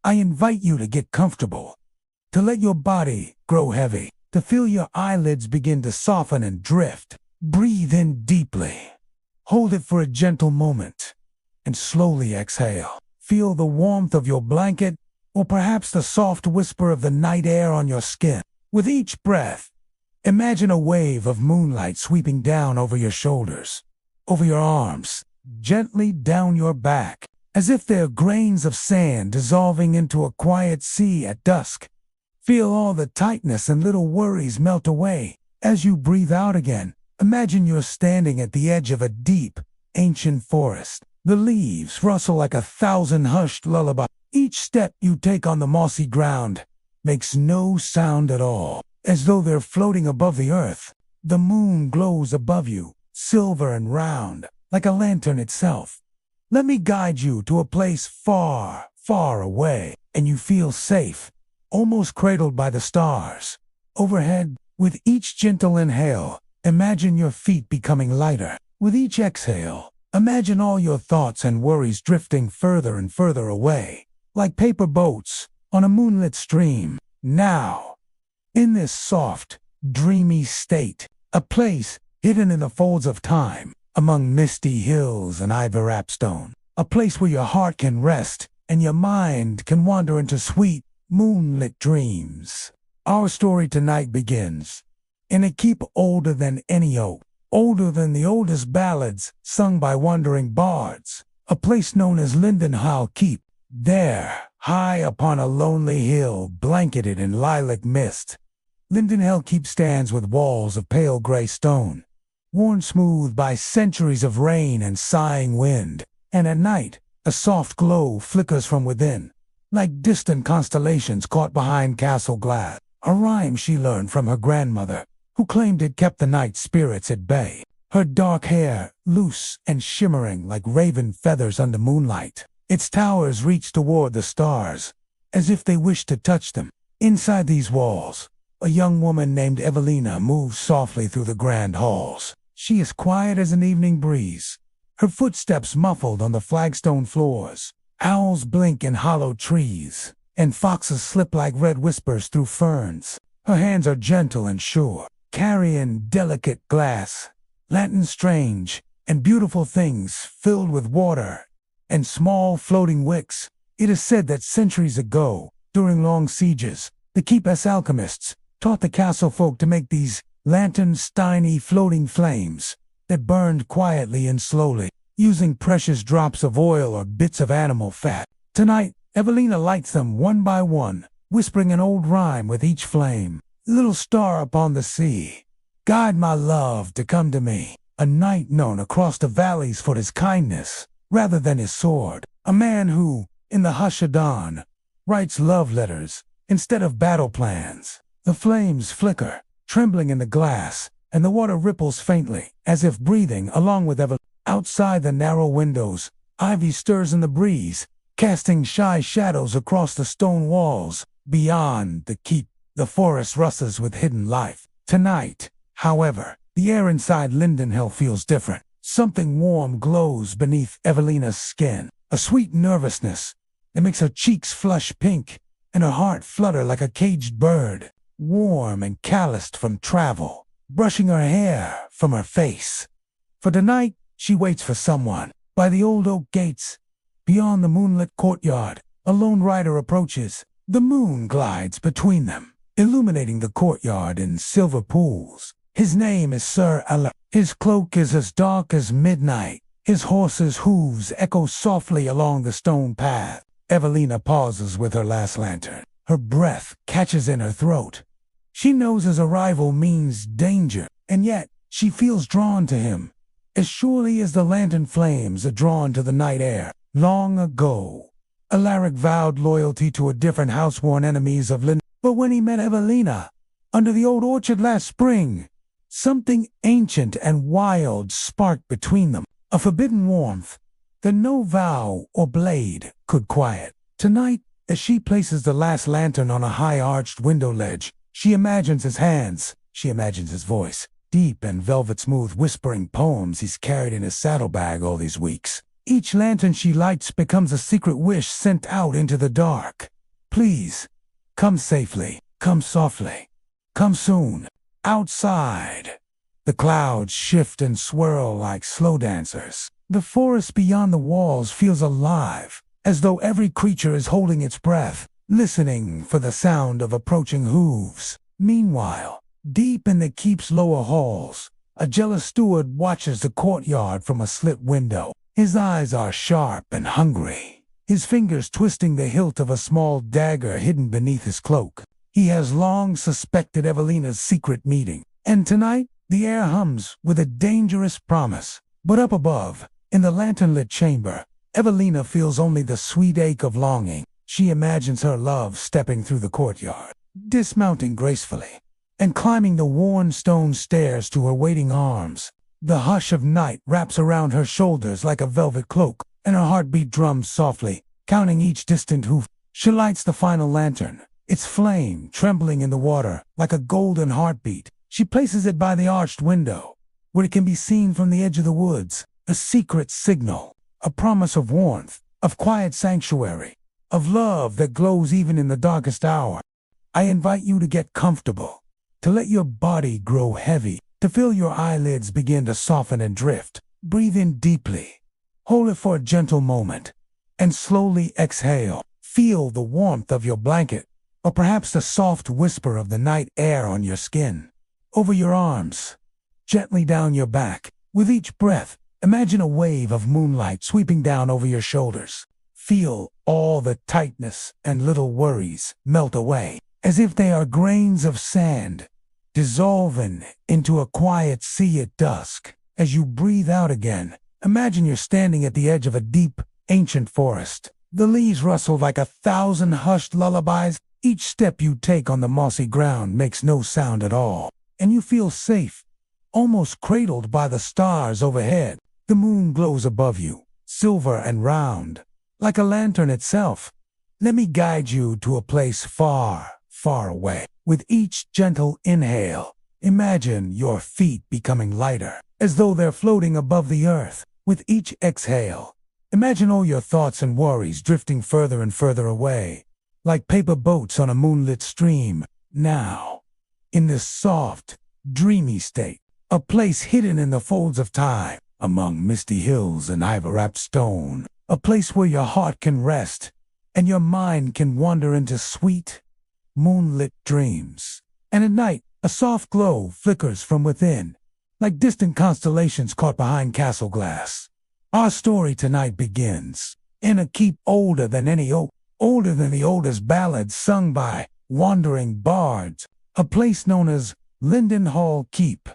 I invite you to get comfortable, to let your body grow heavy, to feel your eyelids begin to soften and drift. Breathe in deeply. Hold it for a gentle moment, and slowly exhale. Feel the warmth of your blanket, or perhaps the soft whisper of the night air on your skin. With each breath, imagine a wave of moonlight sweeping down over your shoulders, over your arms, gently down your back, as if they're grains of sand dissolving into a quiet sea at dusk. Feel all the tightness and little worries melt away. As you breathe out again, imagine you're standing at the edge of a deep, ancient forest. The leaves rustle like 1,000 hushed lullabies. Each step you take on the mossy ground makes no sound at all, as though they're floating above the earth. The moon glows above you, silver and round, like a lantern itself. Let me guide you to a place far, far away, and you feel safe, almost cradled by the stars. Overhead, with each gentle inhale, imagine your feet becoming lighter. With each exhale, imagine all your thoughts and worries drifting further and further away, like paper boats on a moonlit stream. Now, in this soft, dreamy state, a place hidden in the folds of time, among misty hills and ivy-wrapped stone, a place where your heart can rest and your mind can wander into sweet, moonlit dreams. Our story tonight begins in a keep older than any oak, older than the oldest ballads sung by wandering bards, a place known as Lindenhall Keep. There, high upon a lonely hill blanketed in lilac mist, Lindenhall Keep stands with walls of pale gray stone, worn smooth by centuries of rain and sighing wind, and at night, a soft glow flickers from within, like distant constellations caught behind castle glass, a rhyme she learned from her grandmother, who claimed it kept the night spirits at bay, her dark hair loose and shimmering like raven feathers under moonlight. Its towers reach toward the stars, as if they wished to touch them. Inside these walls, a young woman named Evelina moves softly through the grand halls. She is quiet as an evening breeze, her footsteps muffled on the flagstone floors. Owls blink in hollow trees, and foxes slip like red whispers through ferns. Her hands are gentle and sure, carrying delicate glass, lanterns strange, and beautiful things filled with water and small floating wicks. It is said that centuries ago, during long sieges, the keep's alchemists taught the castle folk to make these lanterns, tiny floating flames that burned quietly and slowly, using precious drops of oil or bits of animal fat. Tonight, Evelina lights them one by one, whispering an old rhyme with each flame. Little star upon the sea, guide my love to come to me. A knight known across the valleys for his kindness, rather than his sword. A man who, in the hush of dawn, writes love letters instead of battle plans. The flames flicker, trembling in the glass, and the water ripples faintly, as if breathing along with Evelina. Outside the narrow windows, ivy stirs in the breeze, casting shy shadows across the stone walls. Beyond the keep, the forest rustles with hidden life. Tonight, however, the air inside Lindenhall feels different. Something warm glows beneath Evelina's skin, a sweet nervousness that makes her cheeks flush pink and her heart flutter like a caged bird, warm and calloused from travel, brushing her hair from her face. For tonight, she waits for someone. By the old oak gates, beyond the moonlit courtyard, a lone rider approaches. The moon glides between them, illuminating the courtyard in silver pools. His name is Sir Alaric. His cloak is as dark as midnight. His horse's hooves echo softly along the stone path. Evelina pauses with her last lantern. Her breath catches in her throat. She knows his arrival means danger, and yet she feels drawn to him, as surely as the lantern flames are drawn to the night air. Long ago, Alaric vowed loyalty to a different house-worn enemies of Lindenhall. But when he met Evelina, under the old orchard last spring, something ancient and wild sparked between them, a forbidden warmth that no vow or blade could quiet. Tonight, as she places the last lantern on a high-arched window ledge, she imagines his hands, she imagines his voice, deep and velvet-smooth, whispering poems he's carried in his saddlebag all these weeks. Each lantern she lights becomes a secret wish sent out into the dark. Please, come safely, come softly, come soon. Outside, the clouds shift and swirl like slow dancers. The forest beyond the walls feels alive, as though every creature is holding its breath, listening for the sound of approaching hooves. Meanwhile, deep in the keep's lower halls, a jealous steward watches the courtyard from a slit window. His eyes are sharp and hungry, his fingers twisting the hilt of a small dagger hidden beneath his cloak. He has long suspected Evelina's secret meeting, and tonight the air hums with a dangerous promise. But up above, in the lantern-lit chamber, Evelina feels only the sweet ache of longing. She imagines her love stepping through the courtyard, dismounting gracefully, and climbing the worn stone stairs to her waiting arms. The hush of night wraps around her shoulders like a velvet cloak, and her heartbeat drums softly, counting each distant hoof. She lights the final lantern, its flame trembling in the water like a golden heartbeat. She places it by the arched window, where it can be seen from the edge of the woods, a secret signal, a promise of warmth, of quiet sanctuary, of love that glows even in the darkest hour. I invite you to get comfortable, to let your body grow heavy, to feel your eyelids begin to soften and drift. Breathe in deeply, hold it for a gentle moment, and slowly exhale. Feel the warmth of your blanket, or perhaps the soft whisper of the night air on your skin. Over your arms, gently down your back. With each breath, imagine a wave of moonlight sweeping down over your shoulders. Feel all the tightness and little worries melt away, as if they are grains of sand, dissolving into a quiet sea at dusk. As you breathe out again, imagine you're standing at the edge of a deep, ancient forest. The leaves rustle like 1,000 hushed lullabies. Each step you take on the mossy ground makes no sound at all, and you feel safe, almost cradled by the stars overhead. The moon glows above you, silver and round, like a lantern itself. Let me guide you to a place far, far away. With each gentle inhale, imagine your feet becoming lighter, as though they're floating above the earth. With each exhale, imagine all your thoughts and worries drifting further and further away, like paper boats on a moonlit stream. Now, in this soft, dreamy state, a place hidden in the folds of time, among misty hills and ivy-wrapped stone, a place where your heart can rest and your mind can wander into sweet, moonlit dreams. And at night, a soft glow flickers from within, like distant constellations caught behind castle glass. Our story tonight begins in a keep older than any oak, older than the oldest ballads sung by wandering bards, a place known as Lindenhall Keep.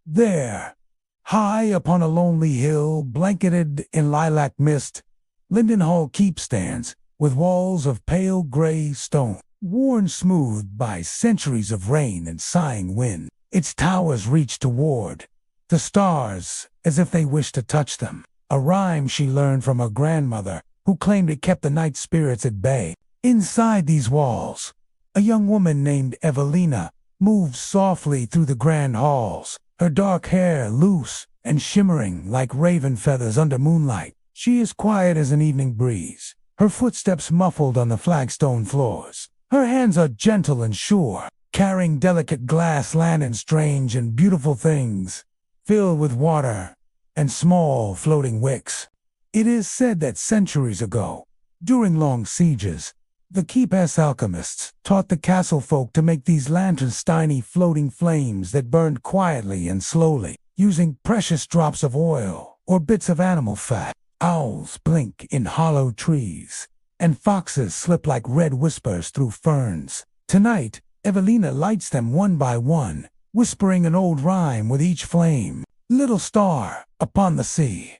There, high upon a lonely hill, blanketed in lilac mist, Lindenhall Keep stands, with walls of pale gray stone, worn smooth by centuries of rain and sighing wind. Its towers reach toward the stars as if they wish to touch them, a rhyme she learned from her grandmother, who claimed it kept the night spirits at bay. Inside these walls, a young woman named Evelina moves softly through the grand halls, her dark hair loose and shimmering like raven feathers under moonlight. She is quiet as an evening breeze, her footsteps muffled on the flagstone floors. Her hands are gentle and sure, carrying delicate glass lanterns, strange and beautiful things, filled with water and small floating wicks. It is said that centuries ago, during long sieges, the keep's alchemists taught the castle folk to make these lanterns, tiny floating flames that burned quietly and slowly, using precious drops of oil or bits of animal fat. Owls blink in hollow trees, and foxes slip like red whispers through ferns. Tonight, Evelina lights them one by one, whispering an old rhyme with each flame. Little star upon the sea,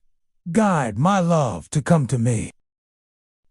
guide my love to come to me.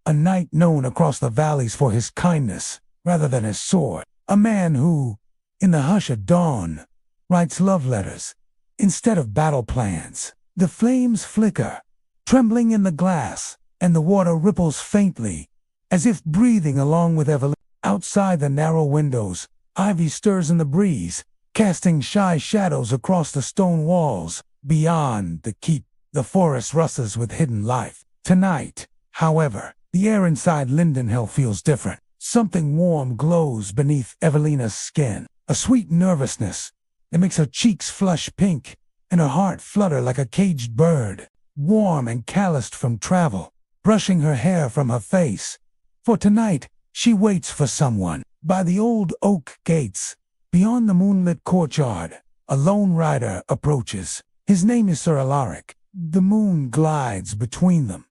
A knight known across the valleys for his kindness rather than his sword. A man who, in the hush of dawn, writes love letters instead of battle plans. The flames flicker, trembling in the glass, and the water ripples faintly, as if breathing along with Evelina. Outside the narrow windows, ivy stirs in the breeze, casting shy shadows across the stone walls. Beyond the keep, the forest rustles with hidden life. Tonight, however, the air inside Lindenhall feels different, Something warm glows beneath Evelina's skin, a sweet nervousness that makes her cheeks flush pink and her heart flutter like a caged bird, warm and calloused from travel, brushing her hair from her face. For tonight, she waits for someone. By the old oak gates, beyond the moonlit courtyard, a lone rider approaches. His name is Sir Alaric. The moon glides between them,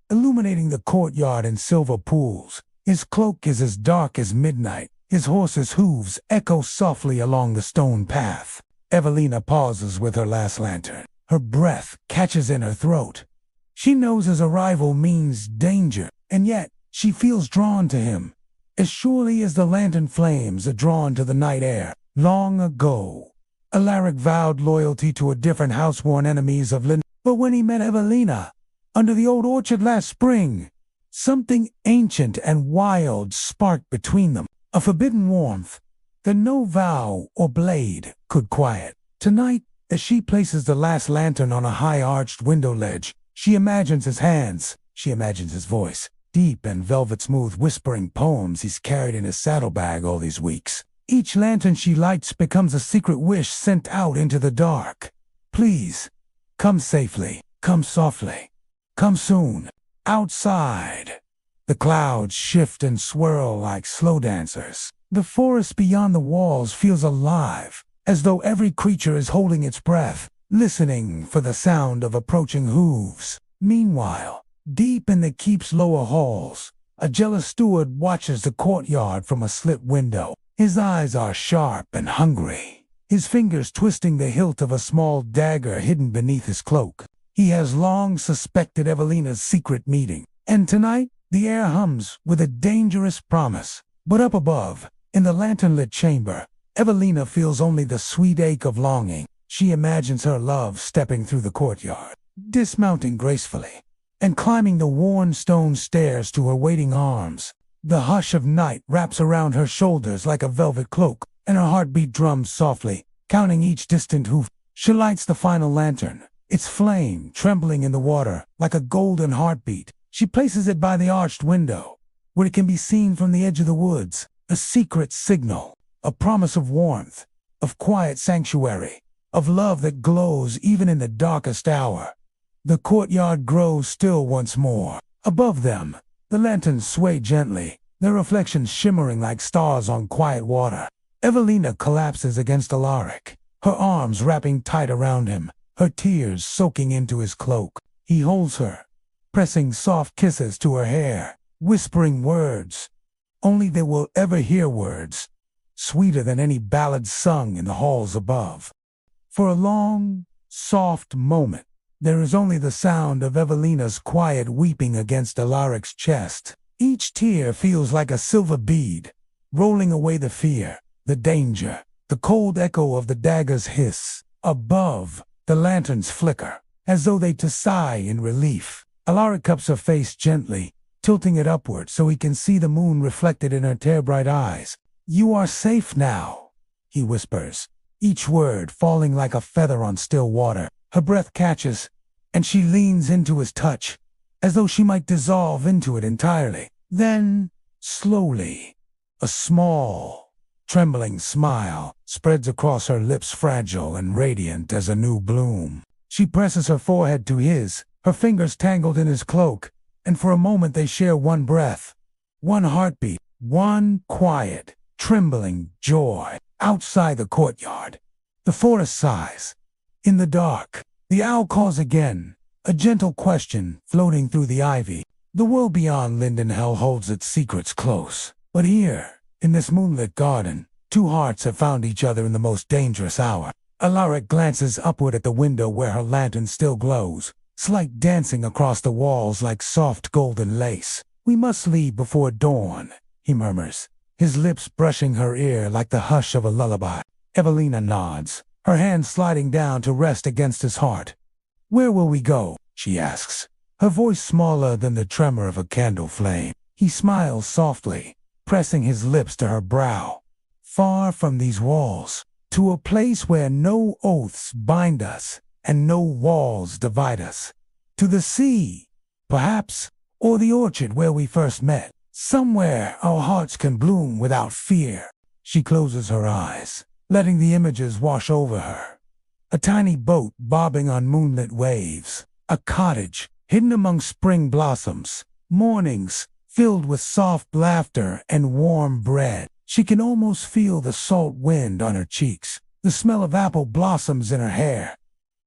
illuminating the courtyard in silver pools. His cloak is as dark as midnight. His horse's hooves echo softly along the stone path. Evelina pauses with her last lantern. Her breath catches in her throat. She knows his arrival means danger, and yet she feels drawn to him, as surely as the lantern flames are drawn to the night air. Long ago, Alaric vowed loyalty to a different house-worn enemies of Lindenhall. But when he met Evelina, under the old orchard last spring, something ancient and wild sparked between them, a forbidden warmth that no vow or blade could quiet. Tonight, as she places the last lantern on a high-arched window ledge, she imagines his hands, she imagines his voice, deep and velvet-smooth whispering poems he's carried in his saddlebag all these weeks. Each lantern she lights becomes a secret wish sent out into the dark. Please, come safely, come softly, come soon. Outside, the clouds shift and swirl like slow dancers. The forest beyond the walls feels alive, as though every creature is holding its breath, listening for the sound of approaching hooves. Meanwhile, deep in the keep's lower halls, a jealous steward watches the courtyard from a slit window. His eyes are sharp and hungry, his fingers twisting the hilt of a small dagger hidden beneath his cloak. He has long suspected Evelina's secret meeting, and tonight the air hums with a dangerous promise. But up above, in the lantern-lit chamber, Evelina feels only the sweet ache of longing. She imagines her love stepping through the courtyard, dismounting gracefully, and climbing the worn stone stairs to her waiting arms. The hush of night wraps around her shoulders like a velvet cloak, and her heartbeat drums softly, counting each distant hoof. She lights the final lantern, its flame trembling in the water like a golden heartbeat. She places it by the arched window, where it can be seen from the edge of the woods, a secret signal, a promise of warmth, of quiet sanctuary, of love that glows even in the darkest hour. The courtyard grows still once more. Above them, the lanterns sway gently, their reflections shimmering like stars on quiet water. Evelina collapses against Alaric, her arms wrapping tight around him, her tears soaking into his cloak. He holds her, pressing soft kisses to her hair, whispering words. Only they will ever hear words, sweeter than any ballad sung in the halls above. For a long, soft moment, there is only the sound of Evelina's quiet weeping against Alaric's chest. Each tear feels like a silver bead, rolling away the fear, the danger, the cold echo of the dagger's hiss. Above, the lanterns flicker, as though they to sigh in relief. Alaric cups her face gently, tilting it upward so he can see the moon reflected in her tear-bright eyes. "You are safe now," he whispers, each word falling like a feather on still water. Her breath catches, and she leans into his touch, as though she might dissolve into it entirely. Then, slowly, a small, trembling smile spreads across her lips, fragile and radiant as a new bloom. She presses her forehead to his, her fingers tangled in his cloak, and for a moment they share one breath, one heartbeat, one quiet, trembling joy. Outside the courtyard, the forest sighs. In the dark, the owl calls again, a gentle question floating through the ivy. The world beyond Lindenhall holds its secrets close. But here, in this moonlit garden, two hearts have found each other in the most dangerous hour. Alaric glances upward at the window where her lantern still glows, slight dancing across the walls like soft golden lace. "We must leave before dawn," he murmurs, his lips brushing her ear like the hush of a lullaby. Evelina nods, her hand sliding down to rest against his heart. "Where will we go?" she asks, her voice smaller than the tremor of a candle flame. He smiles softly, pressing his lips to her brow. "Far from these walls, to a place where no oaths bind us and no walls divide us. To the sea, perhaps, or the orchard where we first met." Somewhere our hearts can bloom without fear. She closes her eyes, letting the images wash over her. A tiny boat bobbing on moonlit waves. A cottage hidden among spring blossoms. Mornings filled with soft laughter and warm bread. She can almost feel the salt wind on her cheeks, the smell of apple blossoms in her hair.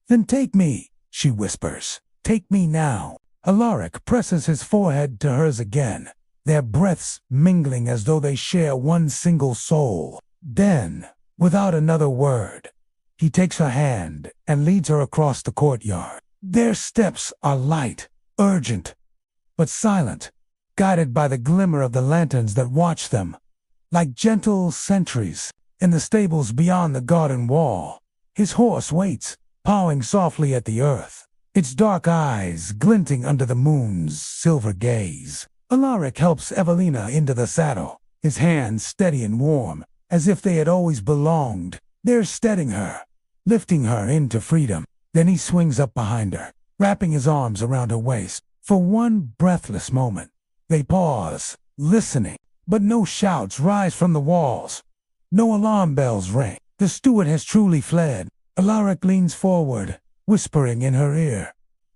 "Then take me," she whispers. "Take me now." Alaric presses his forehead to hers again, their breaths mingling as though they share one single soul. Then, without another word, he takes her hand and leads her across the courtyard. Their steps are light, urgent, but silent, guided by the glimmer of the lanterns that watch them, like gentle sentries. In the stables beyond the garden wall, his horse waits, pawing softly at the earth, its dark eyes glinting under the moon's silver gaze. Alaric helps Evelina into the saddle, his hands steady and warm, as if they had always belonged. They're steadying her, lifting her into freedom. Then he swings up behind her, wrapping his arms around her waist. For one breathless moment, they pause, listening, but no shouts rise from the walls. No alarm bells ring. The steward has truly fled. Alaric leans forward, whispering in her ear,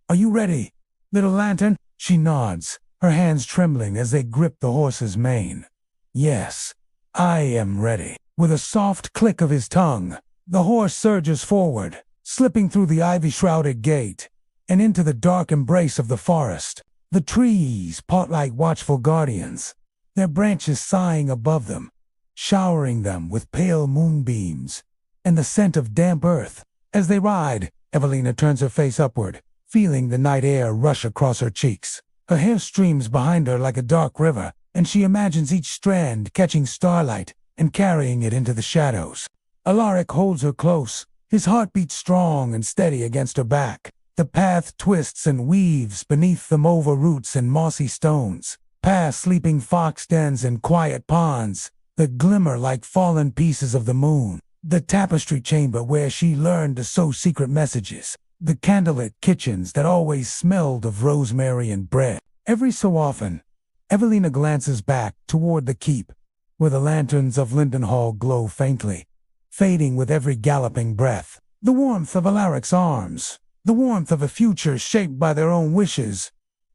"Are you ready, little lantern?" She nods, her hands trembling as they grip the horse's mane. "Yes, I am ready." With a soft click of his tongue, the horse surges forward, slipping through the ivy-shrouded gate and into the dark embrace of the forest. The trees part like watchful guardians, their branches sighing above them, showering them with pale moonbeams and the scent of damp earth. As they ride, Evelina turns her face upward, feeling the night air rush across her cheeks. Her hair streams behind her like a dark river, and she imagines each strand catching starlight and carrying it into the shadows. Alaric holds her close, his heartbeat strong and steady against her back. The path twists and weaves beneath the mauve roots and mossy stones, past sleeping fox dens and quiet ponds that glimmer like fallen pieces of the moon. The tapestry chamber where she learned to sow secret messages. The candlelit kitchens that always smelled of rosemary and bread. Every so often, Evelina glances back toward the keep, where the lanterns of Lindenhall glow faintly, fading with every galloping breath. The warmth of Alaric's arms, the warmth of a future shaped by their own wishes,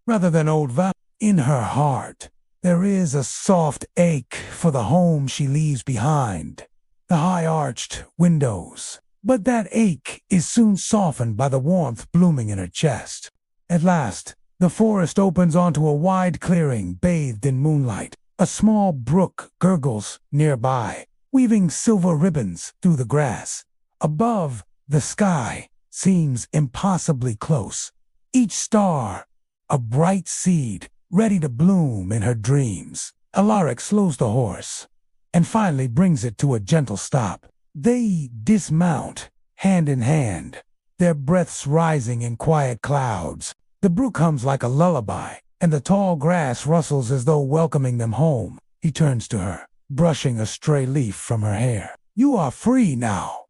rather than old vows. In her heart, there is a soft ache for the home she leaves behind, the high-arched windows. But that ache is soon softened by the warmth blooming in her chest. At last, the forest opens onto a wide clearing bathed in moonlight. A small brook gurgles nearby, weaving silver ribbons through the grass. Above, the sky seems impossibly close, each star a bright seed ready to bloom in her dreams. Alaric slows the horse and finally brings it to a gentle stop. They dismount, hand in hand, their breaths rising in quiet clouds. The brook hums like a lullaby, and the tall grass rustles as though welcoming them home. He turns to her, brushing a stray leaf from her hair. "You are free now,"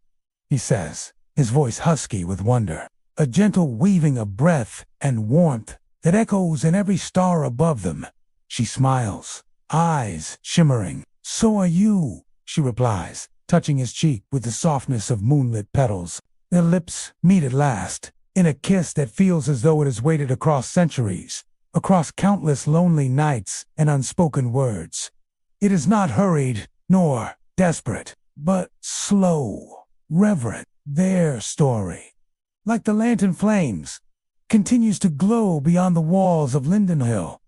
he says, his voice husky with wonder, a gentle weaving of breath and warmth that echoes in every star above them. She smiles, eyes shimmering. "So are you," she replies, touching his cheek with the softness of moonlit petals. Their lips meet at last, in a kiss that feels as though it has waited across centuries, across countless lonely nights and unspoken words. It is not hurried, nor desperate, but slow, reverent. Their story, like the lantern flames, continues to glow beyond the walls of Lindenhall,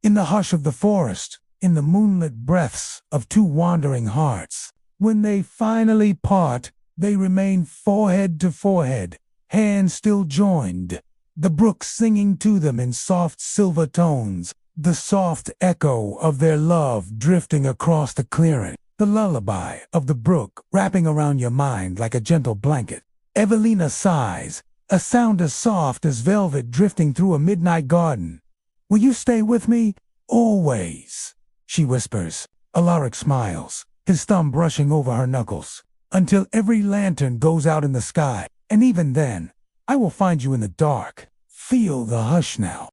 in the hush of the forest, in the moonlit breaths of two wandering hearts. When they finally part, they remain forehead to forehead, hands still joined, the brook singing to them in soft silver tones, the soft echo of their love drifting across the clearing, the lullaby of the brook wrapping around your mind like a gentle blanket. Evelina sighs, a sound as soft as velvet drifting through a midnight garden. "Will you stay with me? Always," she whispers. Alaric smiles, his thumb brushing over her knuckles. "Until every lantern goes out in the sky, and even then, I will find you in the dark." Feel the hush now.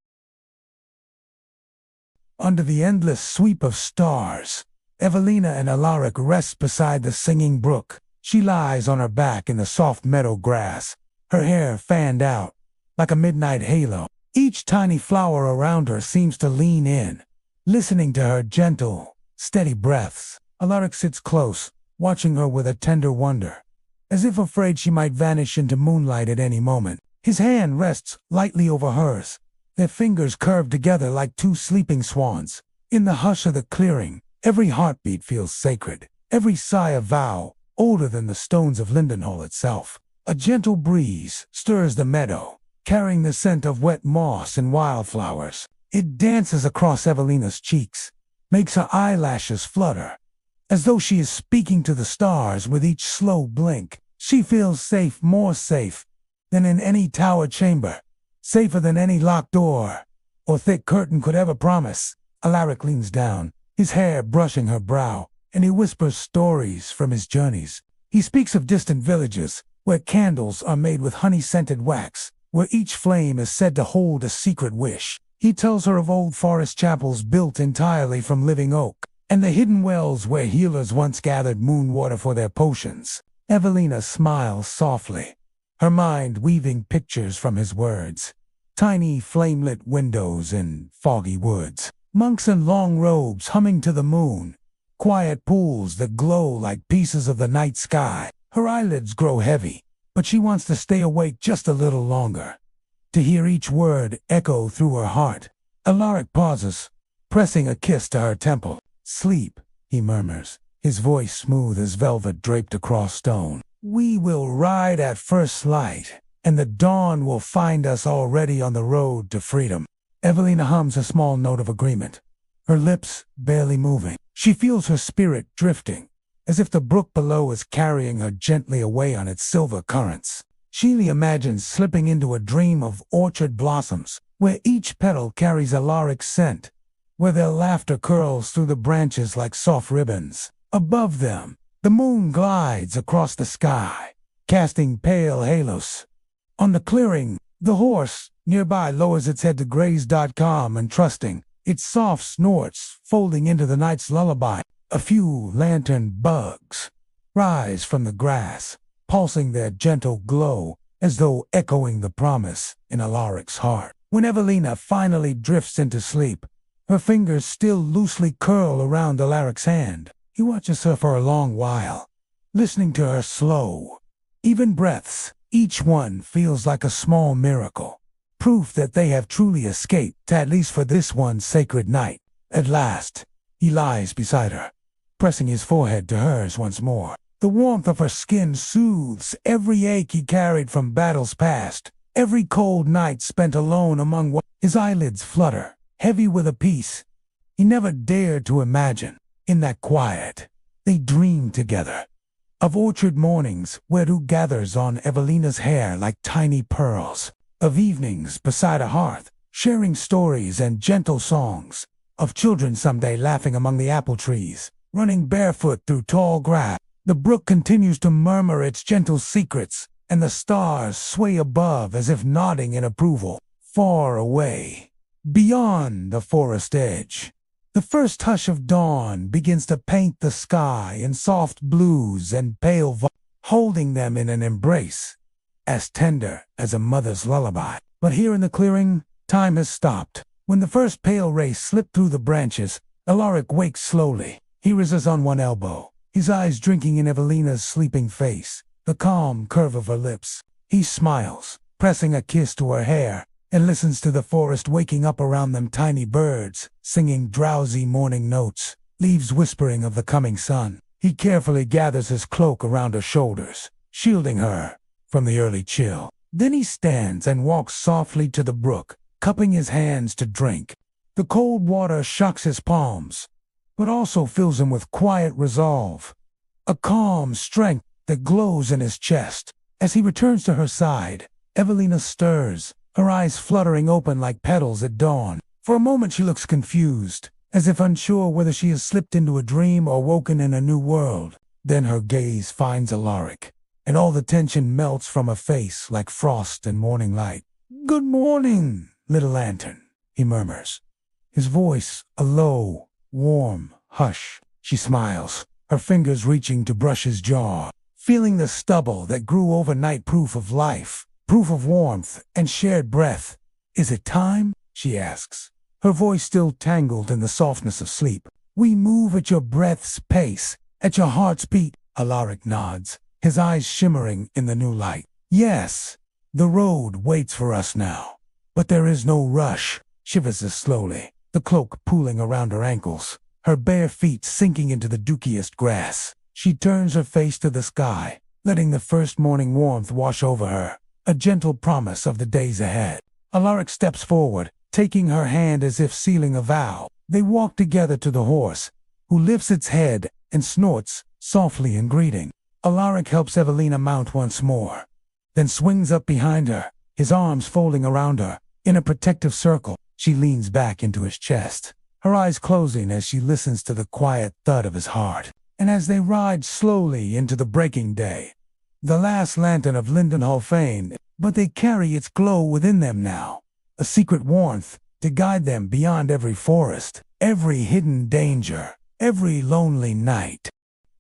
Under the endless sweep of stars, Evelina and Alaric rest beside the singing brook. She lies on her back in the soft meadow grass, her hair fanned out like a midnight halo. Each tiny flower around her seems to lean in, listening to her gentle, steady breaths. Alaric sits close, watching her with a tender wonder, as if afraid she might vanish into moonlight at any moment. His hand rests lightly over hers, their fingers curved together like two sleeping swans. In the hush of the clearing, every heartbeat feels sacred, every sigh a vow, older than the stones of Lindenhall itself. A gentle breeze stirs the meadow, carrying the scent of wet moss and wildflowers. It dances across Evelina's cheeks, makes her eyelashes flutter, as though she is speaking to the stars with each slow blink. She feels safe, more safe than in any tower chamber, safer than any locked door or thick curtain could ever promise. Alaric leans down, his hair brushing her brow, and he whispers stories from his journeys. He speaks of distant villages, where candles are made with honey-scented wax, where each flame is said to hold a secret wish. He tells her of old forest chapels built entirely from living oak, and the hidden wells where healers once gathered moon water for their potions. Evelina smiles softly, her mind weaving pictures from his words. Tiny flame-lit windows in foggy woods, monks in long robes humming to the moon, quiet pools that glow like pieces of the night sky. Her eyelids grow heavy, but she wants to stay awake just a little longer, to hear each word echo through her heart. Alaric pauses, pressing a kiss to her temple. "Sleep," he murmurs, his voice smooth as velvet draped across stone. "We will ride at first light, and the dawn will find us already on the road to freedom." Evelina hums a small note of agreement, her lips barely moving. She feels her spirit drifting, as if the brook below is carrying her gently away on its silver currents. She imagines slipping into a dream of orchard blossoms, where each petal carries Alaric's scent, where their laughter curls through the branches like soft ribbons. Above them, the moon glides across the sky, casting pale halos. On the clearing, the horse nearby lowers its head to graze. Calm and trusting, its soft snorts folding into the night's lullaby. A few lantern bugs rise from the grass, pulsing their gentle glow as though echoing the promise in Alaric's heart. When Evelina finally drifts into sleep, her fingers still loosely curl around Alaric's hand. He watches her for a long while, listening to her slow, even breaths. Each one feels like a small miracle, proof that they have truly escaped, at least for this one sacred night. At last, he lies beside her, pressing his forehead to hers once more. The warmth of her skin soothes every ache he carried from battles past, every cold night spent alone among his eyelids flutter, heavy with a peace he never dared to imagine. In that quiet, they dream together, of orchard mornings where dew gathers on Evelina's hair like tiny pearls, of evenings beside a hearth, sharing stories and gentle songs, of children someday laughing among the apple trees, running barefoot through tall grass. The brook continues to murmur its gentle secrets, and the stars sway above as if nodding in approval. Far away, beyond the forest edge, the first hush of dawn begins to paint the sky in soft blues and pale holding them in an embrace as tender as a mother's lullaby. But here in the clearing, time has stopped. When the first pale rays slip through the branches, Alaric wakes slowly. He rises on one elbow, his eyes drinking in Evelina's sleeping face, the calm curve of her lips. He smiles, pressing a kiss to her hair, and listens to the forest waking up around them. Tiny birds singing drowsy morning notes, leaves whispering of the coming sun. He carefully gathers his cloak around her shoulders, shielding her from the early chill. Then he stands and walks softly to the brook, cupping his hands to drink. The cold water shocks his palms, but also fills him with quiet resolve, a calm strength that glows in his chest. As he returns to her side, Evelina stirs, her eyes fluttering open like petals at dawn. For a moment she looks confused, as if unsure whether she has slipped into a dream or woken in a new world. Then her gaze finds Alaric, and all the tension melts from her face like frost and morning light. "Good morning, little lantern," he murmurs, his voice a low, warm hush. She smiles, her fingers reaching to brush his jaw, feeling the stubble that grew overnight, proof of life, proof of warmth and shared breath. "Is it time?" she asks, her voice still tangled in the softness of sleep. "We move at your breath's pace, at your heart's beat." Alaric nods, his eyes shimmering in the new light. "Yes, the road waits for us now. But there is no rush." She rises slowly, the cloak pooling around her ankles, her bare feet sinking into the dookiest grass. She turns her face to the sky, letting the first morning warmth wash over her, a gentle promise of the days ahead. Alaric steps forward, taking her hand as if sealing a vow. They walk together to the horse, who lifts its head and snorts softly in greeting. Alaric helps Evelina mount once more, then swings up behind her, his arms folding around her. In a protective circle, she leans back into his chest, her eyes closing as she listens to the quiet thud of his heart. And as they ride slowly into the breaking day, the last lantern of Lindenhall fade, but they carry its glow within them now, a secret warmth to guide them beyond every forest, every hidden danger, every lonely night.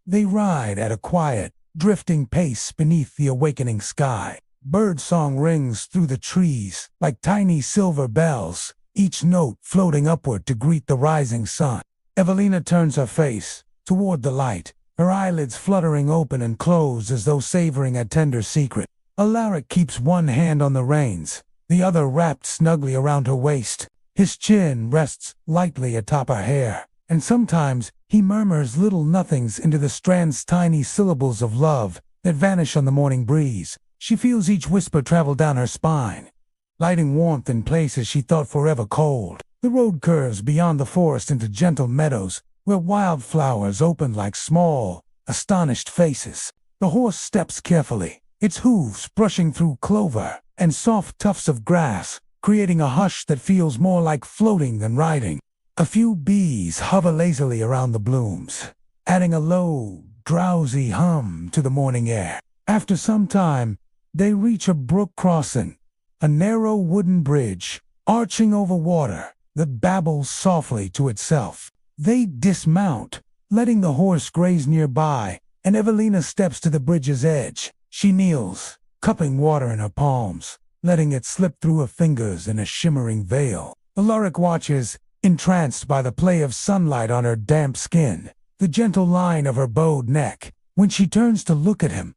They ride at a quiet, drifting pace beneath the awakening sky. Birdsong rings through the trees like tiny silver bells, each note floating upward to greet the rising sun. Evelina turns her face toward the light, her eyelids fluttering open and closed as though savoring a tender secret. Alaric keeps one hand on the reins, the other wrapped snugly around her waist. His chin rests lightly atop her hair, and sometimes he murmurs little nothings into the strand's tiny syllables of love that vanish on the morning breeze. She feels each whisper travel down her spine, lighting warmth in places she thought forever cold. The road curves beyond the forest into gentle meadows, where wildflowers open like small, astonished faces. The horse steps carefully, its hooves brushing through clover and soft tufts of grass, creating a hush that feels more like floating than riding. A few bees hover lazily around the blooms, adding a low, drowsy hum to the morning air. After some time, they reach a brook crossing, a narrow wooden bridge, arching over water that babbles softly to itself. They dismount, letting the horse graze nearby, and Evelina steps to the bridge's edge. She kneels, cupping water in her palms, letting it slip through her fingers in a shimmering veil. Alaric watches, entranced by the play of sunlight on her damp skin, the gentle line of her bowed neck. When she turns to look at him,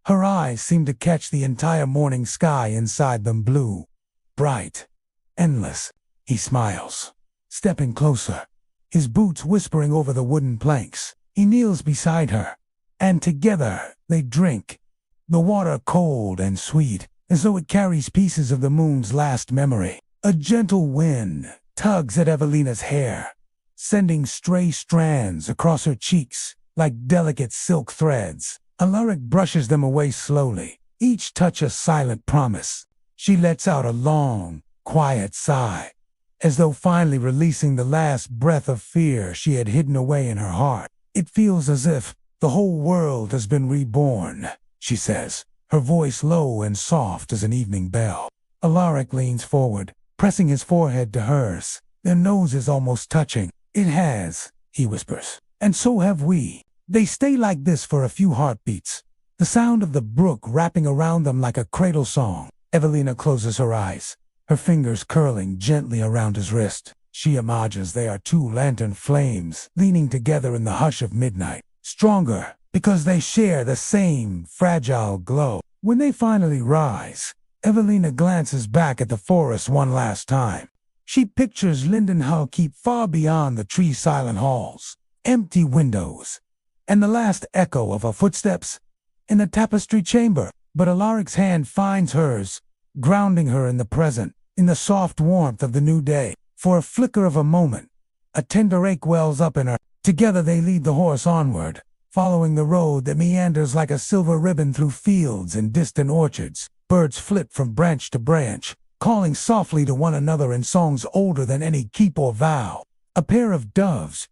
her eyes seem to catch the entire morning sky inside them, blue, bright, endless. He smiles, stepping closer, his boots whispering over the wooden planks. He kneels beside her, and together they drink, the water cold and sweet, as though it carries pieces of the moon's last memory. A gentle wind tugs at Evelina's hair, sending stray strands across her cheeks like delicate silk threads. Alaric brushes them away slowly, each touch a silent promise. She lets out a long, quiet sigh, as though finally releasing the last breath of fear she had hidden away in her heart. "It feels as if the whole world has been reborn," she says, her voice low and soft as an evening bell. Alaric leans forward, pressing his forehead to hers, their noses almost touching. "It has," he whispers, "and so have we." They stay like this for a few heartbeats, the sound of the brook wrapping around them like a cradle song. Evelina closes her eyes, her fingers curling gently around his wrist. She imagines they are two lantern flames leaning together in the hush of midnight, stronger because they share the same fragile glow. When they finally rise, Evelina glances back at the forest one last time. She pictures Lindenhall keep far beyond the tree-silent halls, empty windows, and the last echo of her footsteps in the tapestry chamber. But Alaric's hand finds hers, grounding her in the present, in the soft warmth of the new day. For a flicker of a moment, a tender ache wells up in her. Together they lead the horse onward, following the road that meanders like a silver ribbon through fields and distant orchards. Birds flit from branch to branch, calling softly to one another in songs older than any keep or vow. A pair of doves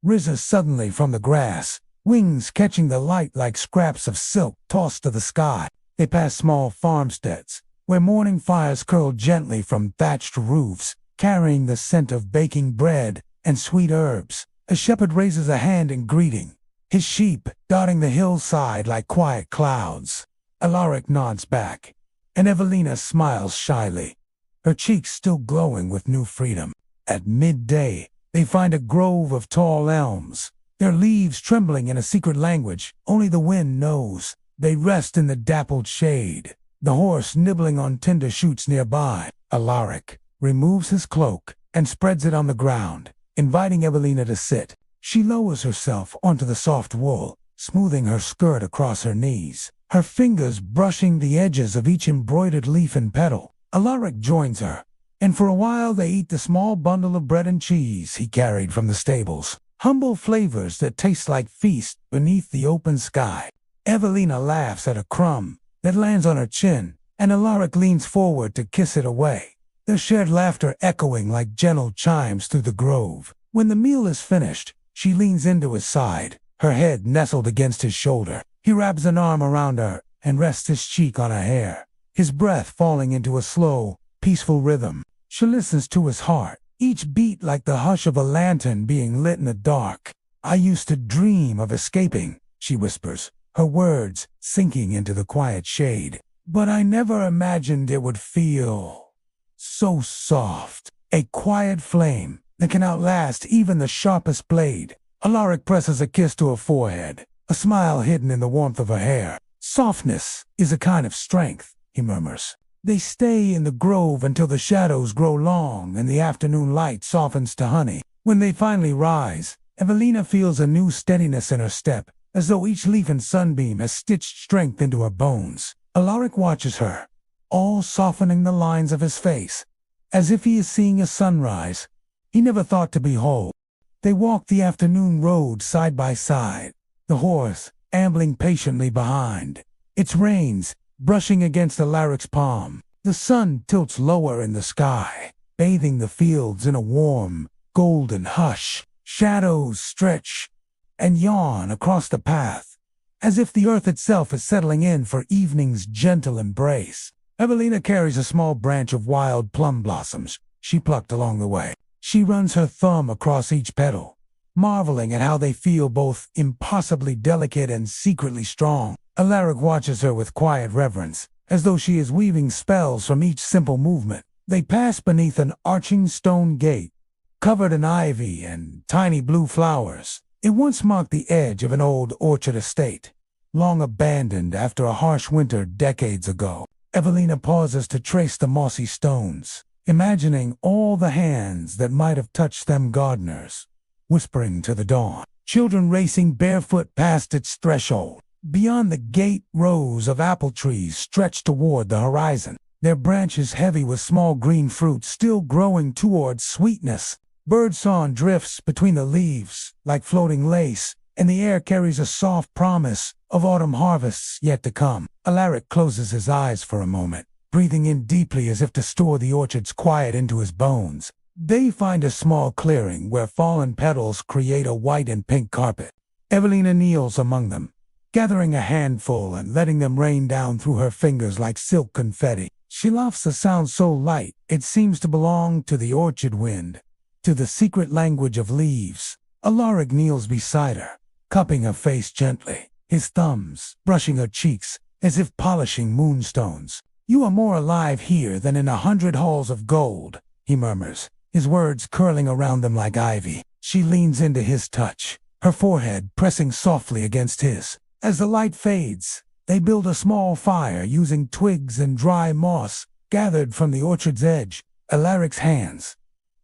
rises suddenly from the grass, wings catching the light like scraps of silk tossed to the sky. They pass small farmsteads, where morning fires curl gently from thatched roofs, carrying the scent of baking bread and sweet herbs. A shepherd raises a hand in greeting, his sheep dotting the hillside like quiet clouds. Alaric nods back, and Evelina smiles shyly, her cheeks still glowing with new freedom. At midday, they find a grove of tall elms, their leaves trembling in a secret language only the wind knows. They rest in the dappled shade, the horse nibbling on tender shoots nearby. Alaric removes his cloak and spreads it on the ground, inviting Evelina to sit. She lowers herself onto the soft wool, smoothing her skirt across her knees, her fingers brushing the edges of each embroidered leaf and petal. Alaric joins her, and for a while they eat the small bundle of bread and cheese he carried from the stables, humble flavors that taste like feast beneath the open sky. Evelina laughs at a crumb that lands on her chin, and Alaric leans forward to kiss it away, their shared laughter echoing like gentle chimes through the grove. When the meal is finished, she leans into his side, her head nestled against his shoulder. He wraps an arm around her and rests his cheek on her hair, his breath falling into a slow, peaceful rhythm. She listens to his heart, each beat like the hush of a lantern being lit in the dark. "I used to dream of escaping," she whispers, her words sinking into the quiet shade. "But I never imagined it would feel so soft. A quiet flame that can outlast even the sharpest blade." Alaric presses a kiss to her forehead, a smile hidden in the warmth of her hair. "Softness is a kind of strength," he murmurs. They stay in the grove until the shadows grow long and the afternoon light softens to honey. When they finally rise, Evelina feels a new steadiness in her step, as though each leaf and sunbeam has stitched strength into her bones. Alaric watches her, all softening the lines of his face, as if he is seeing a sunrise he never thought to behold. They walk the afternoon road side by side, the horse ambling patiently behind, its reins brushing against Alaric's palm. The sun tilts lower in the sky, bathing the fields in a warm, golden hush. Shadows stretch and yawn across the path, as if the earth itself is settling in for evening's gentle embrace. Evelina carries a small branch of wild plum blossoms she plucked along the way. She runs her thumb across each petal, marveling at how they feel both impossibly delicate and secretly strong. Alaric watches her with quiet reverence, as though she is weaving spells from each simple movement. They pass beneath an arching stone gate, covered in ivy and tiny blue flowers. It once marked the edge of an old orchard estate, long abandoned after a harsh winter decades ago. Evelina pauses to trace the mossy stones, imagining all the hands that might have touched them gardeners, whispering to the dawn. Children racing barefoot past its threshold. Beyond the gate, rows of apple trees stretch toward the horizon, their branches heavy with small green fruit still growing towards sweetness. Birdsong drifts between the leaves like floating lace, and the air carries a soft promise of autumn harvests yet to come. Alaric closes his eyes for a moment, breathing in deeply as if to store the orchard's quiet into his bones. They find a small clearing where fallen petals create a white and pink carpet. Evelina kneels among them, gathering a handful and letting them rain down through her fingers like silk confetti. She laughs a sound so light it seems to belong to the orchard wind, to the secret language of leaves. Alaric kneels beside her, cupping her face gently, his thumbs brushing her cheeks as if polishing moonstones. "You are more alive here than in 100 halls of gold," he murmurs, his words curling around them like ivy. She leans into his touch, her forehead pressing softly against his. As the light fades, they build a small fire using twigs and dry moss gathered from the orchard's edge. Alaric's hands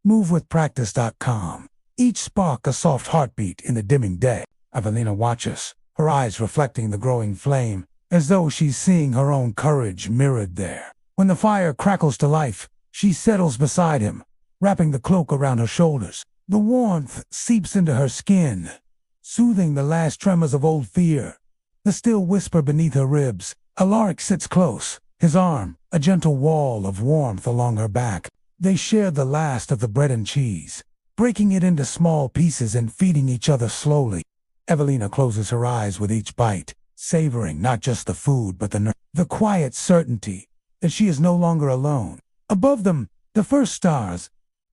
move with practice.com, each spark a soft heartbeat in the dimming day. Evelina watches, her eyes reflecting the growing flame, as though she's seeing her own courage mirrored there. When the fire crackles to life, she settles beside him, wrapping the cloak around her shoulders. The warmth seeps into her skin, soothing the last tremors of old fear. The still whisper beneath her ribs. Alaric sits close, his arm a gentle wall of warmth along her back. They share the last of the bread and cheese, breaking it into small pieces and feeding each other slowly. Evelina closes her eyes with each bite, savoring not just the food but the quiet certainty that she is no longer alone. Above them, the first stars,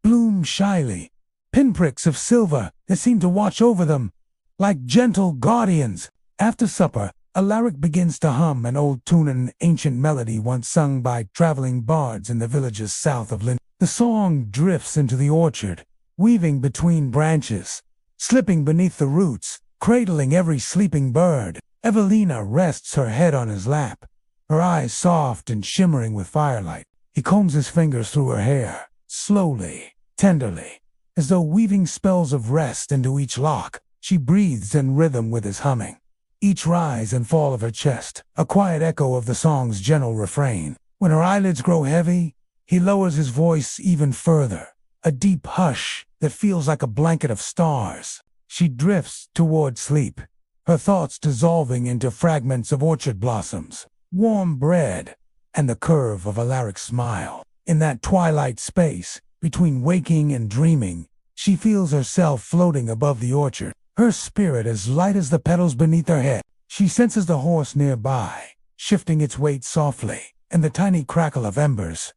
bloom shyly, pinpricks of silver that seem to watch over them like gentle guardians. After supper, Alaric begins to hum an old tune, an ancient melody once sung by traveling bards in the villages south of Lindenhall. The song drifts into the orchard, weaving between branches, slipping beneath the roots, cradling every sleeping bird. Evelina rests her head on his lap, her eyes soft and shimmering with firelight. He combs his fingers through her hair, slowly, tenderly, as though weaving spells of rest into each lock. She breathes in rhythm with his humming, each rise and fall of her chest, a quiet echo of the song's gentle refrain. When her eyelids grow heavy, he lowers his voice even further, a deep hush that feels like a blanket of stars. She drifts toward sleep, her thoughts dissolving into fragments of orchard blossoms, warm bread, and the curve of Alaric's smile. In that twilight space, between waking and dreaming, she feels herself floating above the orchard, her spirit as light as the petals beneath her head. She senses the horse nearby, shifting its weight softly, and the tiny crackle of embers,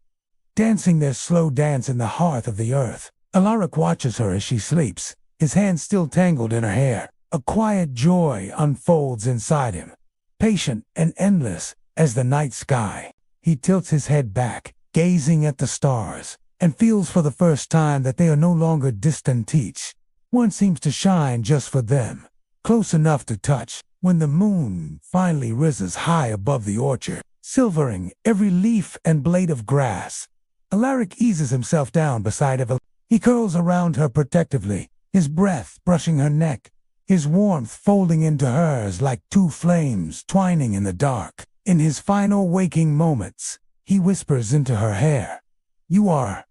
dancing their slow dance in the hearth of the earth. Alaric watches her as she sleeps, his hands still tangled in her hair. A quiet joy unfolds inside him, patient and endless as the night sky. He tilts his head back, gazing at the stars, and feels for the first time that they are no longer distant. Each one seems to shine just for them, close enough to touch. When the moon finally rises high above the orchard, silvering every leaf and blade of grass, Alaric eases himself down beside Evelina. He curls around her protectively, his breath brushing her neck, his warmth folding into hers like two flames twining in the dark. In his final waking moments, he whispers into her hair, "You are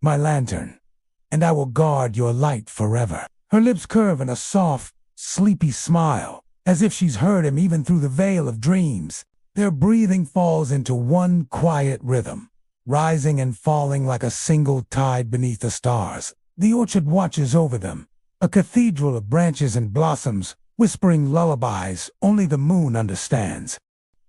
my lantern, and I will guard your light forever." Her lips curve in a soft, sleepy smile, as if she's heard him even through the veil of dreams. Their breathing falls into one quiet rhythm, rising and falling like a single tide beneath the stars. The orchard watches over them, a cathedral of branches and blossoms, whispering lullabies only the moon understands.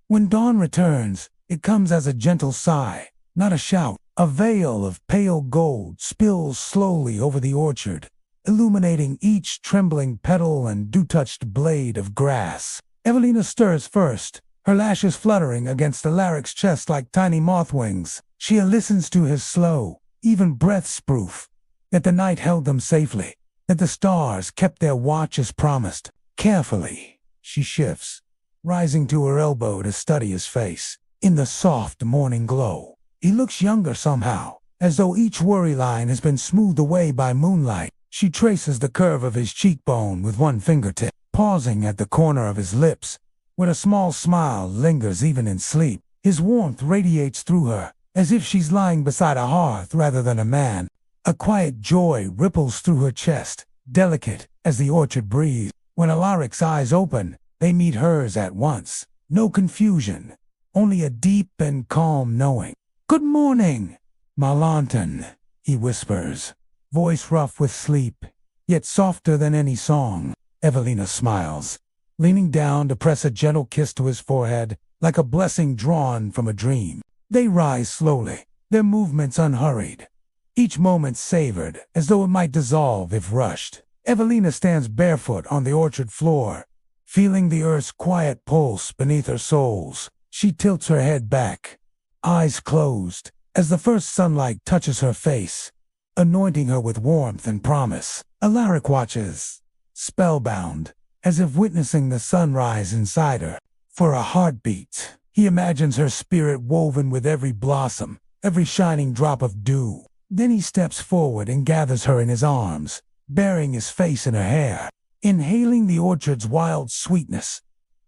When dawn returns, it comes as a gentle sigh, not a shout. A veil of pale gold spills slowly over the orchard, illuminating each trembling petal and dew-touched blade of grass. Evelina stirs first, her lashes fluttering against Alaric's chest like tiny moth wings. She listens to his slow, even breaths, proof that the night held them safely, that the stars kept their watch as promised. Carefully, she shifts, rising to her elbow to study his face. In the soft morning glow, he looks younger somehow, as though each worry line has been smoothed away by moonlight. She traces the curve of his cheekbone with one fingertip, pausing at the corner of his lips, where a small smile lingers even in sleep. His warmth radiates through her, as if she's lying beside a hearth rather than a man. A quiet joy ripples through her chest, delicate as the orchard breeze. When Alaric's eyes open, they meet hers at once. No confusion, only a deep and calm knowing. "Good morning, my lantern," he whispers, voice rough with sleep, yet softer than any song. Evelina smiles, leaning down to press a gentle kiss to his forehead, like a blessing drawn from a dream. They rise slowly, their movements unhurried, each moment savored as though it might dissolve if rushed. Evelina stands barefoot on the orchard floor, feeling the earth's quiet pulse beneath her soles. She tilts her head back, eyes closed, as the first sunlight touches her face, anointing her with warmth and promise. Alaric watches, spellbound, as if witnessing the sunrise inside her. For a heartbeat, he imagines her spirit woven with every blossom, every shining drop of dew. Then he steps forward and gathers her in his arms, burying his face in her hair, inhaling the orchard's wild sweetness,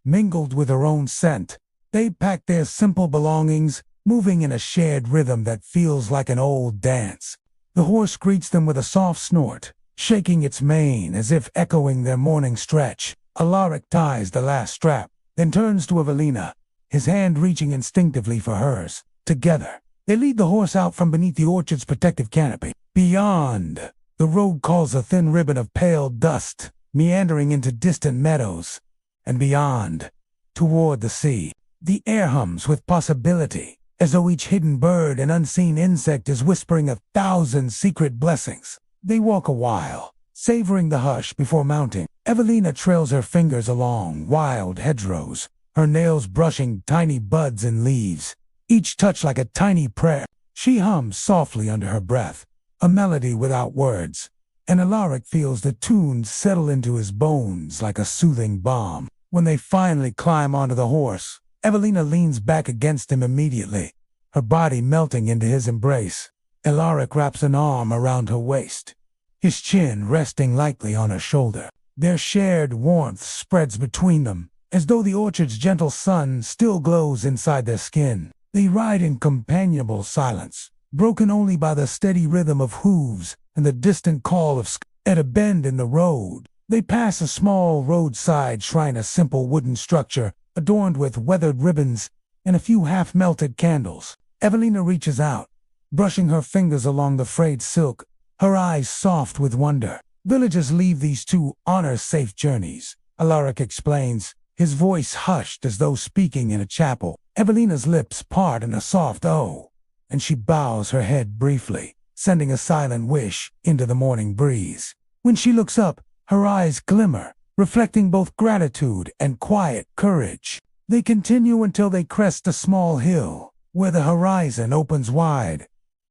mingled with her own scent. They pack their simple belongings, moving in a shared rhythm that feels like an old dance. The horse greets them with a soft snort, shaking its mane as if echoing their morning stretch. Alaric ties the last strap, then turns to Evelina, his hand reaching instinctively for hers. Together, they lead the horse out from beneath the orchard's protective canopy. Beyond, the road calls a thin ribbon of pale dust, meandering into distant meadows. And beyond, toward the sea, the air hums with possibility, as though each hidden bird and unseen insect is whispering 1,000 secret blessings. They walk a while, savoring the hush before mounting. Evelina trails her fingers along wild hedgerows, her nails brushing tiny buds and leaves, each touch like a tiny prayer. She hums softly under her breath, a melody without words, and Alaric feels the tunes settle into his bones like a soothing balm. When they finally climb onto the horse, Evelina leans back against him immediately, her body melting into his embrace. Alaric wraps an arm around her waist, his chin resting lightly on her shoulder. Their shared warmth spreads between them, as though the orchard's gentle sun still glows inside their skin. They ride in companionable silence, broken only by the steady rhythm of hooves and the distant call of At a bend in the road, they pass a small roadside shrine, a simple wooden structure adorned with weathered ribbons and a few half-melted candles. Evelina reaches out, brushing her fingers along the frayed silk, her eyes soft with wonder. Villagers leave these to honor safe journeys, Alaric explains, his voice hushed as though speaking in a chapel. Evelina's lips part in a soft "oh," and she bows her head briefly, sending a silent wish into the morning breeze. When she looks up, her eyes glimmer, reflecting both gratitude and quiet courage. They continue until they crest a small hill, where the horizon opens wide,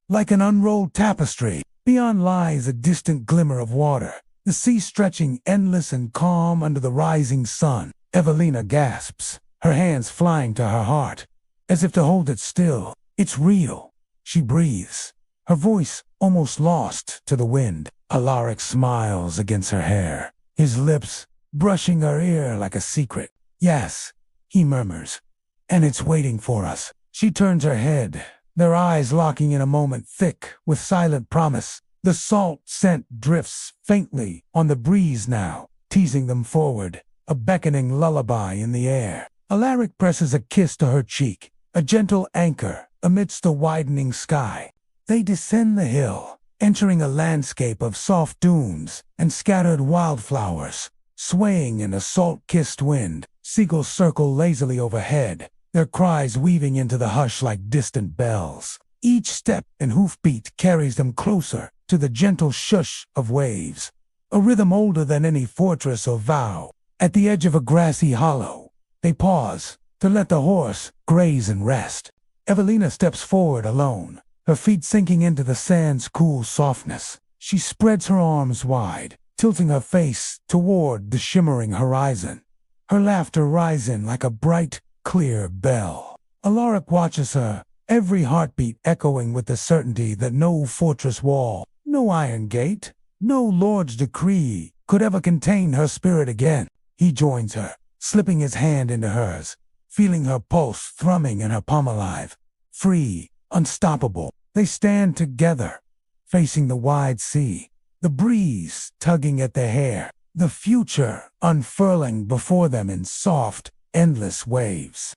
like an unrolled tapestry. Beyond lies a distant glimmer of water, the sea stretching endless and calm under the rising sun. Evelina gasps, her hands flying to her heart, as if to hold it still. It's real. She breathes, her voice almost lost to the wind. Alaric smiles against her hair, his lips brushing her ear like a secret. "Yes," he murmurs, "and it's waiting for us." She turns her head, their eyes locking in a moment thick with silent promise. The salt scent drifts faintly on the breeze now, teasing them forward, a beckoning lullaby in the air. Alaric presses a kiss to her cheek, a gentle anchor amidst the widening sky. They descend the hill, entering a landscape of soft dunes and scattered wildflowers. Swaying in a salt-kissed wind, seagulls circle lazily overhead, their cries weaving into the hush like distant bells. Each step and hoofbeat carries them closer to the gentle shush of waves, a rhythm older than any fortress or vow. At the edge of a grassy hollow, they pause to let the horse graze and rest. Evelina steps forward alone, her feet sinking into the sand's cool softness. She spreads her arms wide, tilting her face toward the shimmering horizon, her laughter rising like a bright, clear bell. Alaric watches her, every heartbeat echoing with the certainty that no fortress wall, no iron gate, no lord's decree could ever contain her spirit again. He joins her, slipping his hand into hers, feeling her pulse thrumming and her palm alive. Free, unstoppable, they stand together, facing the wide sea, the breeze tugging at their hair, the future unfurling before them in soft, endless waves.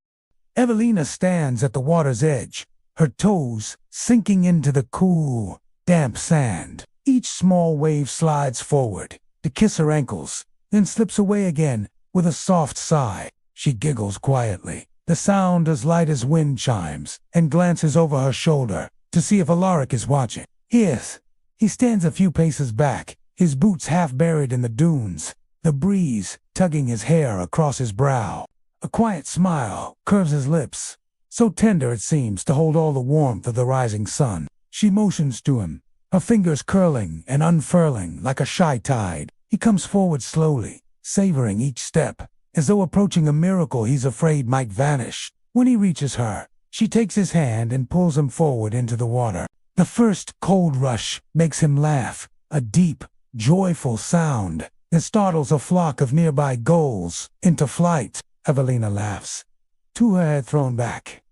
Evelina stands at the water's edge, her toes sinking into the cool, damp sand. Each small wave slides forward to kiss her ankles, then slips away again with a soft sigh. She giggles quietly, the sound as light as wind chimes, and glances over her shoulder to see if Alaric is watching. Yes. He stands a few paces back, his boots half buried in the dunes, the breeze tugging his hair across his brow. A quiet smile curves his lips, so tender it seems to hold all the warmth of the rising sun. She motions to him, her fingers curling and unfurling like a shy tide. He comes forward slowly, savoring each step, as though approaching a miracle he's afraid might vanish. When he reaches her, she takes his hand and pulls him forward into the water. The first cold rush makes him laugh, a deep, joyful sound that startles a flock of nearby gulls into flight. Evelina laughs, to her head thrown back,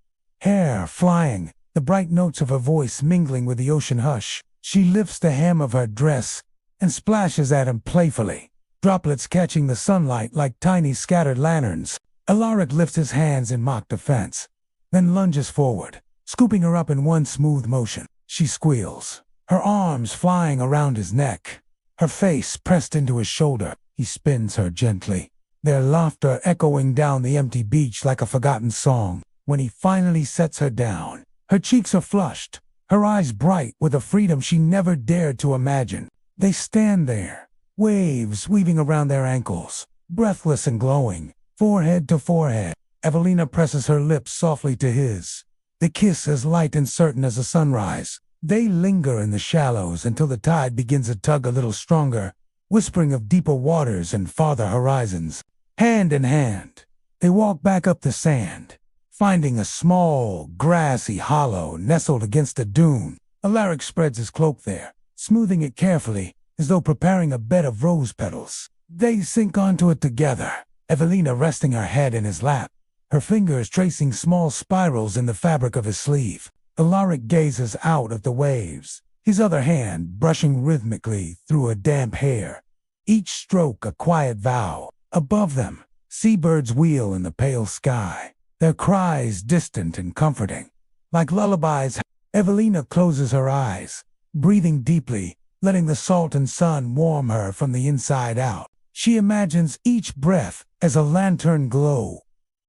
hair flying, the bright notes of her voice mingling with the ocean hush. She lifts the hem of her dress and splashes at him playfully, droplets catching the sunlight like tiny scattered lanterns. Alaric lifts his hands in mock defense, then lunges forward, scooping her up in one smooth motion. She squeals, her arms flying around his neck, her face pressed into his shoulder. He spins her gently, their laughter echoing down the empty beach like a forgotten song. When he finally sets her down, Her cheeks are flushed, her eyes bright with a freedom she never dared to imagine. They stand there, waves weaving around their ankles, breathless and glowing, forehead to forehead. Evelina presses her lips softly to his. The kiss as light and certain as a sunrise. They linger in the shallows until the tide begins to tug a little stronger, whispering of deeper waters and farther horizons. Hand in hand, they walk back up the sand, finding a small, grassy hollow nestled against a dune. Alaric spreads his cloak there, smoothing it carefully, as though preparing a bed of rose petals. They sink onto it together, Evelina resting her head in his lap, her fingers tracing small spirals in the fabric of his sleeve. Alaric gazes out at the waves, his other hand brushing rhythmically through her damp hair, each stroke a quiet vow. Above them, seabirds wheel in the pale sky, their cries distant and comforting. Like lullabies, Evelina closes her eyes, breathing deeply, letting the salt and sun warm her from the inside out. She imagines each breath as a lantern glow,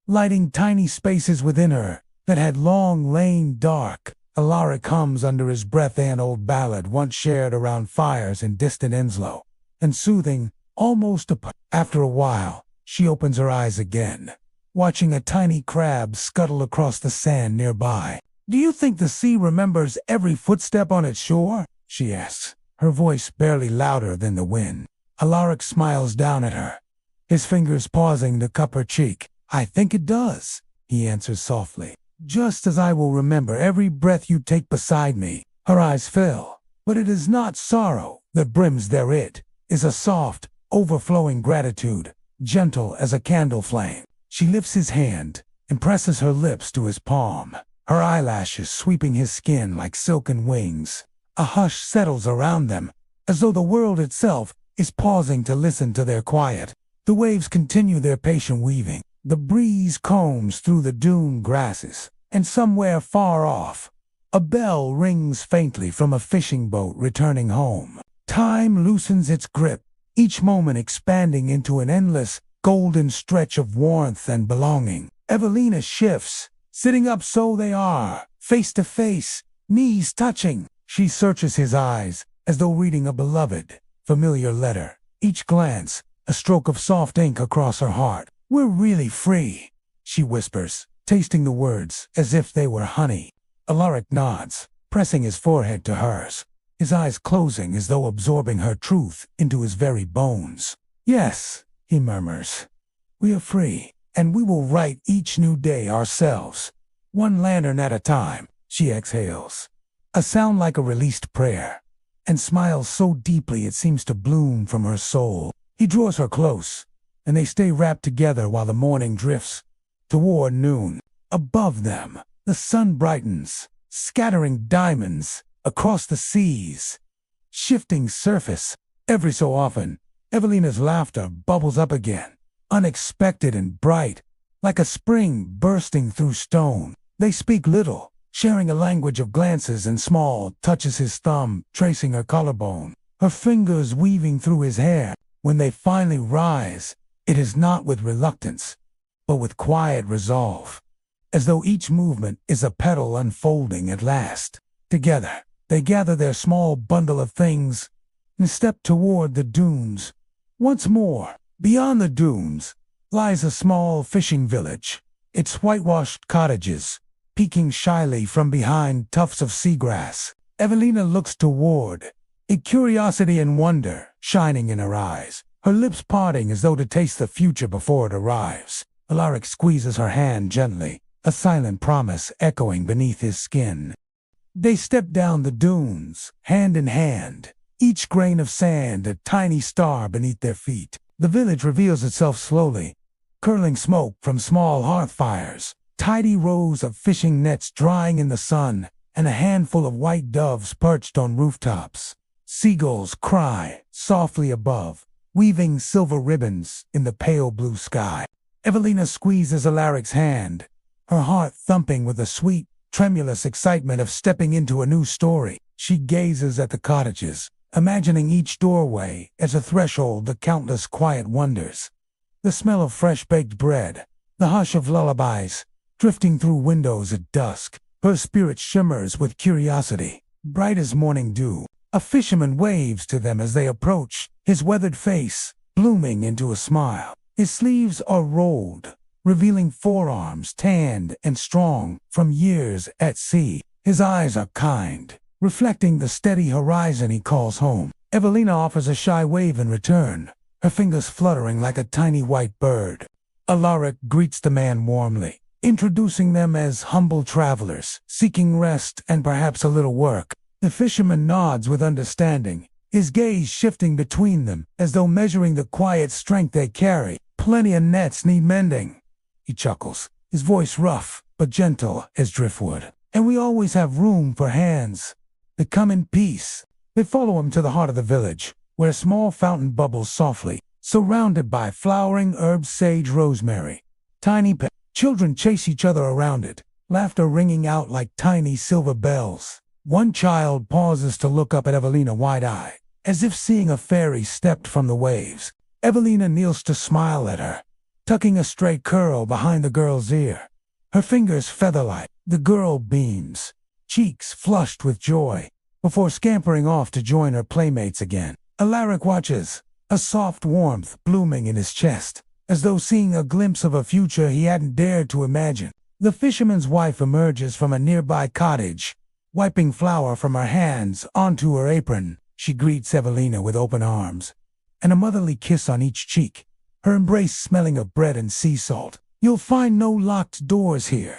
lighting tiny spaces within her that had long lain dark. Alaric hums under his breath an old ballad once shared around fires in distant Enslow, and soothing, almost after a while, she opens her eyes again, watching a tiny crab scuttle across the sand nearby. "Do you think the sea remembers every footstep on its shore?" she asks, her voice barely louder than the wind. Alaric smiles down at her, his fingers pausing to cup her cheek. "I think it does," he answers softly. "Just as I will remember every breath you take beside me." Her eyes fill, but it is not sorrow that brims their it is a soft, overflowing gratitude, gentle as a candle flame. She lifts his hand and presses her lips to his palm, her eyelashes sweeping his skin like silken wings. A hush settles around them, as though the world itself is pausing to listen to their quiet. The waves continue their patient weaving. The breeze combs through the dune grasses, and somewhere far off, a bell rings faintly from a fishing boat returning home. Time loosens its grip, each moment expanding into an endless, golden stretch of warmth and belonging. Evelina shifts, sitting up so they are, face to face, knees touching. She searches his eyes, as though reading a beloved, familiar letter. Each glance, a stroke of soft ink across her heart. "We're really free," she whispers, tasting the words as if they were honey. Alaric nods, pressing his forehead to hers, his eyes closing as though absorbing her truth into his very bones. "Yes," he murmurs, "we are free, and we will write each new day ourselves, one lantern at a time." She exhales, a sound like a released prayer, and smiles so deeply it seems to bloom from her soul. He draws her close, and they stay wrapped together while the morning drifts toward noon. Above them, the sun brightens, scattering diamonds across the sea's shifting surface. Every so often, Evelina's laughter bubbles up again, unexpected and bright, like a spring bursting through stone. They speak little, sharing a language of glances and small touches, his thumb tracing her collarbone, her fingers weaving through his hair. When they finally rise, it is not with reluctance, but with quiet resolve, as though each movement is a petal unfolding at last. Together, they gather their small bundle of things and step toward the dunes. Once more, beyond the dunes, lies a small fishing village, its whitewashed cottages peeking shyly from behind tufts of seagrass. Evelina looks toward it, curiosity and wonder shining in her eyes, her lips parting as though to taste the future before it arrives. Alaric squeezes her hand gently, a silent promise echoing beneath his skin. They step down the dunes, hand in hand, each grain of sand a tiny star beneath their feet. The village reveals itself slowly, curling smoke from small hearth fires, tidy rows of fishing nets drying in the sun, and a handful of white doves perched on rooftops. Seagulls cry softly above, weaving silver ribbons in the pale blue sky. Evelina squeezes Alaric's hand, her heart thumping with the sweet, tremulous excitement of stepping into a new story. She gazes at the cottages, imagining each doorway as a threshold to countless quiet wonders. The smell of fresh baked bread, the hush of lullabies, drifting through windows at dusk, Her spirit shimmers with curiosity, bright as morning dew. A fisherman waves to them as they approach, his weathered face blooming into a smile. His sleeves are rolled, revealing forearms tanned and strong from years at sea. His eyes are kind, reflecting the steady horizon he calls home. Evelina offers a shy wave in return, her fingers fluttering like a tiny white bird. Alaric greets the man warmly, introducing them as humble travelers, seeking rest and perhaps a little work. The fisherman nods with understanding, his gaze shifting between them as though measuring the quiet strength they carry. Plenty of nets need mending, he chuckles, his voice rough but gentle as driftwood. And we always have room for hands that come in peace. They follow him to the heart of the village, where a small fountain bubbles softly, surrounded by flowering herbs, sage, rosemary. Tiny children chase each other around it, laughter ringing out like tiny silver bells. One child pauses to look up at Evelina wide-eyed, as if seeing a fairy stepped from the waves. Evelina kneels to smile at her, tucking a stray curl behind the girl's ear. Her fingers feather-light. The girl beams, cheeks flushed with joy, before scampering off to join her playmates again. Alaric watches, a soft warmth blooming in his chest, as though seeing a glimpse of a future he hadn't dared to imagine. The fisherman's wife emerges from a nearby cottage, wiping flour from her hands onto her apron. She greets Evelina with open arms, and a motherly kiss on each cheek, her embrace smelling of bread and sea salt. "You'll find no locked doors here,"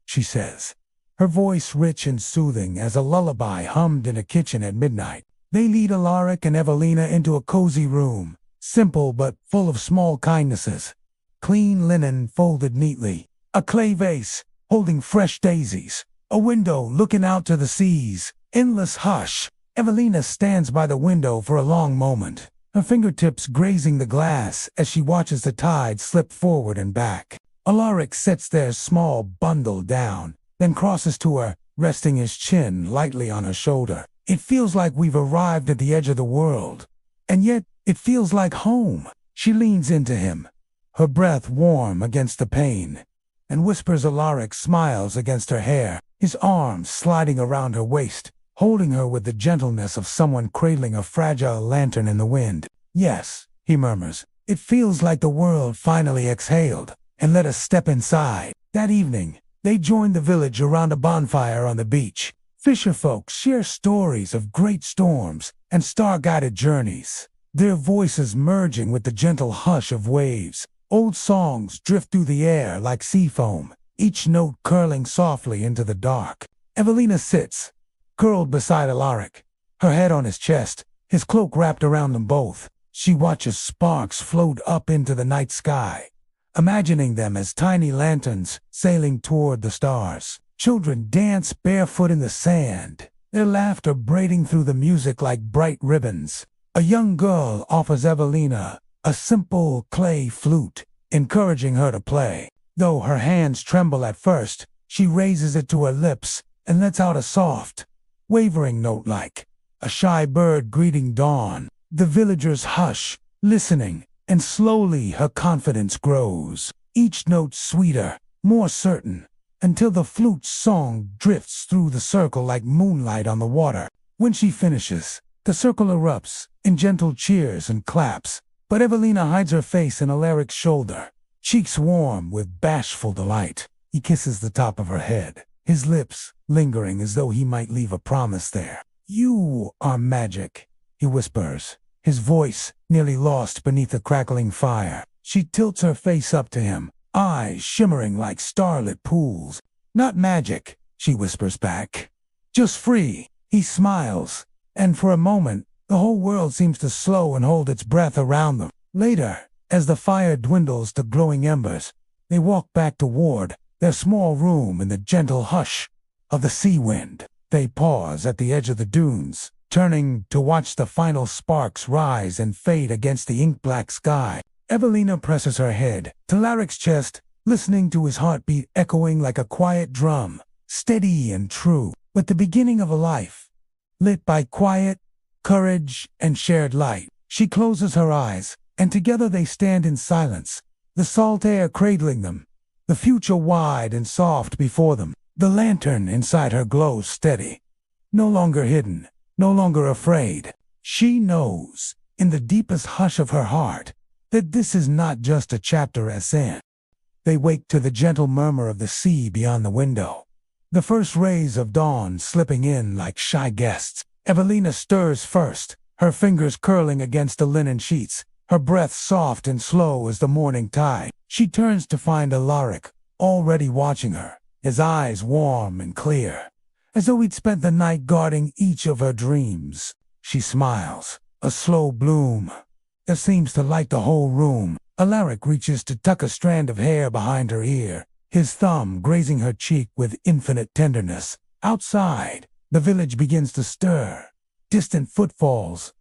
she says, her voice rich and soothing as a lullaby hummed in a kitchen at midnight. They lead Alaric and Evelina into a cozy room, simple but full of small kindnesses. Clean linen folded neatly, a clay vase holding fresh daisies, a window looking out to the seas. Endless hush. Evelina stands by the window for a long moment, her fingertips grazing the glass as she watches the tide slip forward and back. Alaric sets their small bundle down, then crosses to her, resting his chin lightly on her shoulder. "It feels like we've arrived at the edge of the world, and yet it feels like home." She leans into him, her breath warm against the pane, and whispers. Alaric smiles against her hair, his arms sliding around her waist, holding her with the gentleness of someone cradling a fragile lantern in the wind. "Yes," he murmurs, "it feels like the world finally exhaled and let us step inside." That evening, they join the village around a bonfire on the beach. Fisherfolk share stories of great storms and star-guided journeys, their voices merging with the gentle hush of waves. Old songs drift through the air like sea foam, each note curling softly into the dark. Evelina sits, curled beside Alaric, her head on his chest, his cloak wrapped around them both. She watches sparks float up into the night sky, imagining them as tiny lanterns sailing toward the stars. Children dance barefoot in the sand, their laughter braiding through the music like bright ribbons. A young girl offers Evelina a simple clay flute, encouraging her to play. Though her hands tremble at first, she raises it to her lips and lets out a soft, wavering note like a shy bird greeting dawn. The villagers hush, listening, and slowly her confidence grows, each note sweeter, more certain, until the flute's song drifts through the circle like moonlight on the water. When she finishes, the circle erupts in gentle cheers and claps, but Evelina hides her face in Alaric's shoulder, cheeks warm with bashful delight. He kisses the top of her head, his lips lingering as though he might leave a promise there. "You are magic," he whispers, his voice nearly lost beneath the crackling fire. She tilts her face up to him, eyes shimmering like starlit pools. "Not magic," she whispers back. "Just free." He smiles, and for a moment, the whole world seems to slow and hold its breath around them. Later, as the fire dwindles to glowing embers, they walk back toward their small room in the gentle hush of the sea wind. They pause at the edge of the dunes, turning to watch the final sparks rise and fade against the ink-black sky. Evelina presses her head to Alaric's chest, listening to his heartbeat echoing like a quiet drum, steady and true, but the beginning of a life, lit by quiet, courage, and shared light. She closes her eyes, and together they stand in silence, the salt air cradling them, the future wide and soft before them. The lantern inside her glows steady. No longer hidden, no longer afraid. She knows, in the deepest hush of her heart, that this is not just a chapter as in. They wake to the gentle murmur of the sea beyond the window. The first rays of dawn slipping in like shy guests. Evelina stirs first, her fingers curling against the linen sheets, her breath soft and slow as the morning tide. She turns to find Alaric, already watching her, his eyes warm and clear, as though he'd spent the night guarding each of her dreams. She smiles, a slow bloom that seems to light the whole room. Alaric reaches to tuck a strand of hair behind her ear, his thumb grazing her cheek with infinite tenderness. Outside, the village begins to stir. Distant footfalls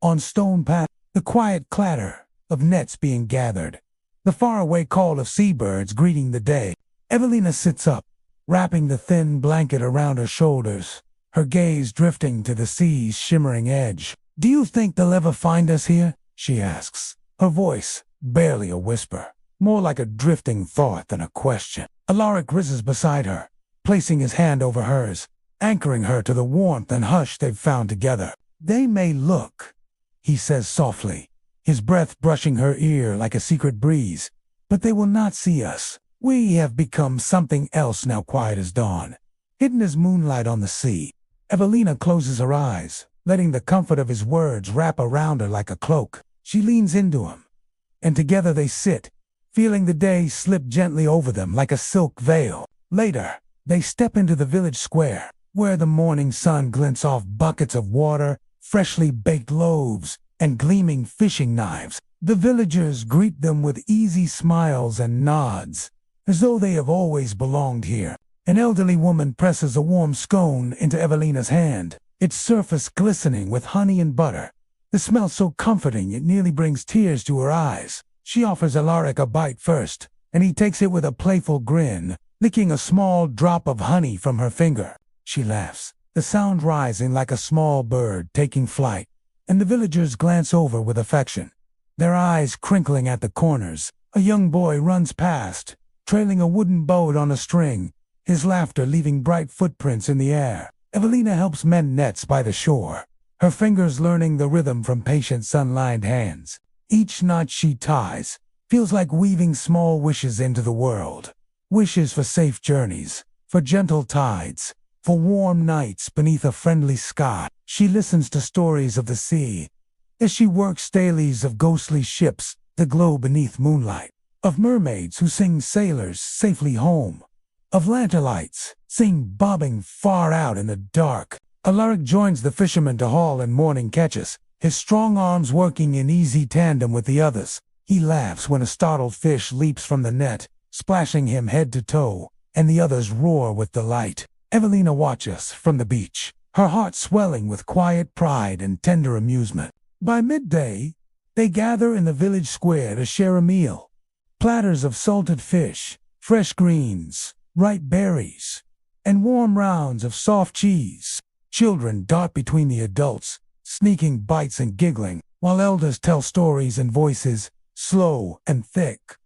on stone paths, the quiet clatter of nets being gathered, the faraway call of seabirds greeting the day. Evelina sits up, wrapping the thin blanket around her shoulders, her gaze drifting to the sea's shimmering edge. "Do you think they'll ever find us here?" she asks, her voice barely a whisper, more like a drifting thought than a question. Alaric rises beside her, placing his hand over hers, anchoring her to the warmth and hush they've found together. "They may look," he says softly, his breath brushing her ear like a secret breeze, "but they will not see us. We have become something else now, quiet as dawn, hidden as moonlight on the sea." Evelina closes her eyes, letting the comfort of his words wrap around her like a cloak. She leans into him, and together they sit, feeling the day slip gently over them like a silk veil. Later, they step into the village square, where the morning sun glints off buckets of water, freshly baked loaves, and gleaming fishing knives. The villagers greet them with easy smiles and nods, as though they have always belonged here. An elderly woman presses a warm scone into Evelina's hand, its surface glistening with honey and butter. The smell so comforting it nearly brings tears to her eyes. She offers Alaric a bite first, and he takes it with a playful grin, licking a small drop of honey from her finger. She laughs, the sound rising like a small bird taking flight, and the villagers glance over with affection, their eyes crinkling at the corners. A young boy runs past, trailing a wooden boat on a string, his laughter leaving bright footprints in the air. Evelina helps mend nets by the shore, her fingers learning the rhythm from patient sun-lined hands. Each knot she ties feels like weaving small wishes into the world. Wishes for safe journeys, for gentle tides, for warm nights beneath a friendly sky. She listens to stories of the sea, as she works dailies of ghostly ships that glow beneath moonlight, of mermaids who sing sailors safely home, of lanterlights seen bobbing far out in the dark. Alaric joins the fishermen to haul in morning catches, his strong arms working in easy tandem with the others. He laughs when a startled fish leaps from the net, splashing him head to toe, and the others roar with delight. Evelina watches from the beach, her heart swelling with quiet pride and tender amusement. By midday, they gather in the village square to share a meal. Platters of salted fish, fresh greens, ripe berries, and warm rounds of soft cheese. Children dart between the adults, sneaking bites and giggling, while elders tell stories in voices slow and thick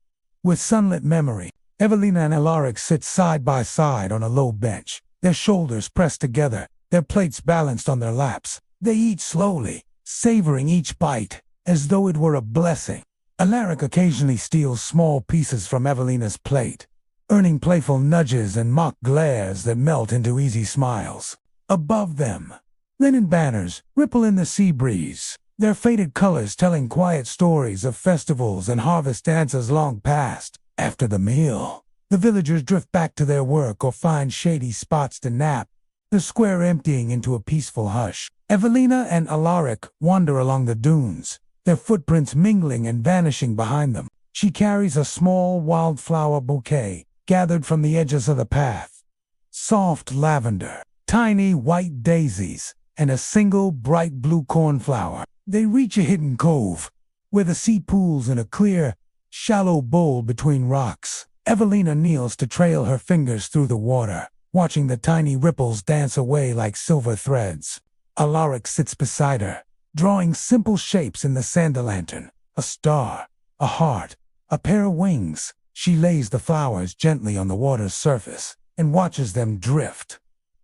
with sunlit memory. Evelina and Alaric sit side by side on a low bench, their shoulders pressed together, their plates balanced on their laps. They eat slowly, savoring each bite as though it were a blessing. Alaric occasionally steals small pieces from Evelina's plate, earning playful nudges and mock glares that melt into easy smiles. Above them, linen banners ripple in the sea breeze, their faded colors telling quiet stories of festivals and harvest dances long past. After the meal, the villagers drift back to their work or find shady spots to nap, the square emptying into a peaceful hush. Evelina and Alaric wander along the dunes, their footprints mingling and vanishing behind them. She carries a small wildflower bouquet gathered from the edges of the path. Soft lavender, tiny white daisies, and a single bright blue cornflower. They reach a hidden cove, where the sea pools in a clear, shallow bowl between rocks. Evelina kneels to trail her fingers through the water, watching the tiny ripples dance away like silver threads. Alaric sits beside her, drawing simple shapes in the sand lantern. A star, a heart, a pair of wings. She lays the flowers gently on the water's surface, and watches them drift,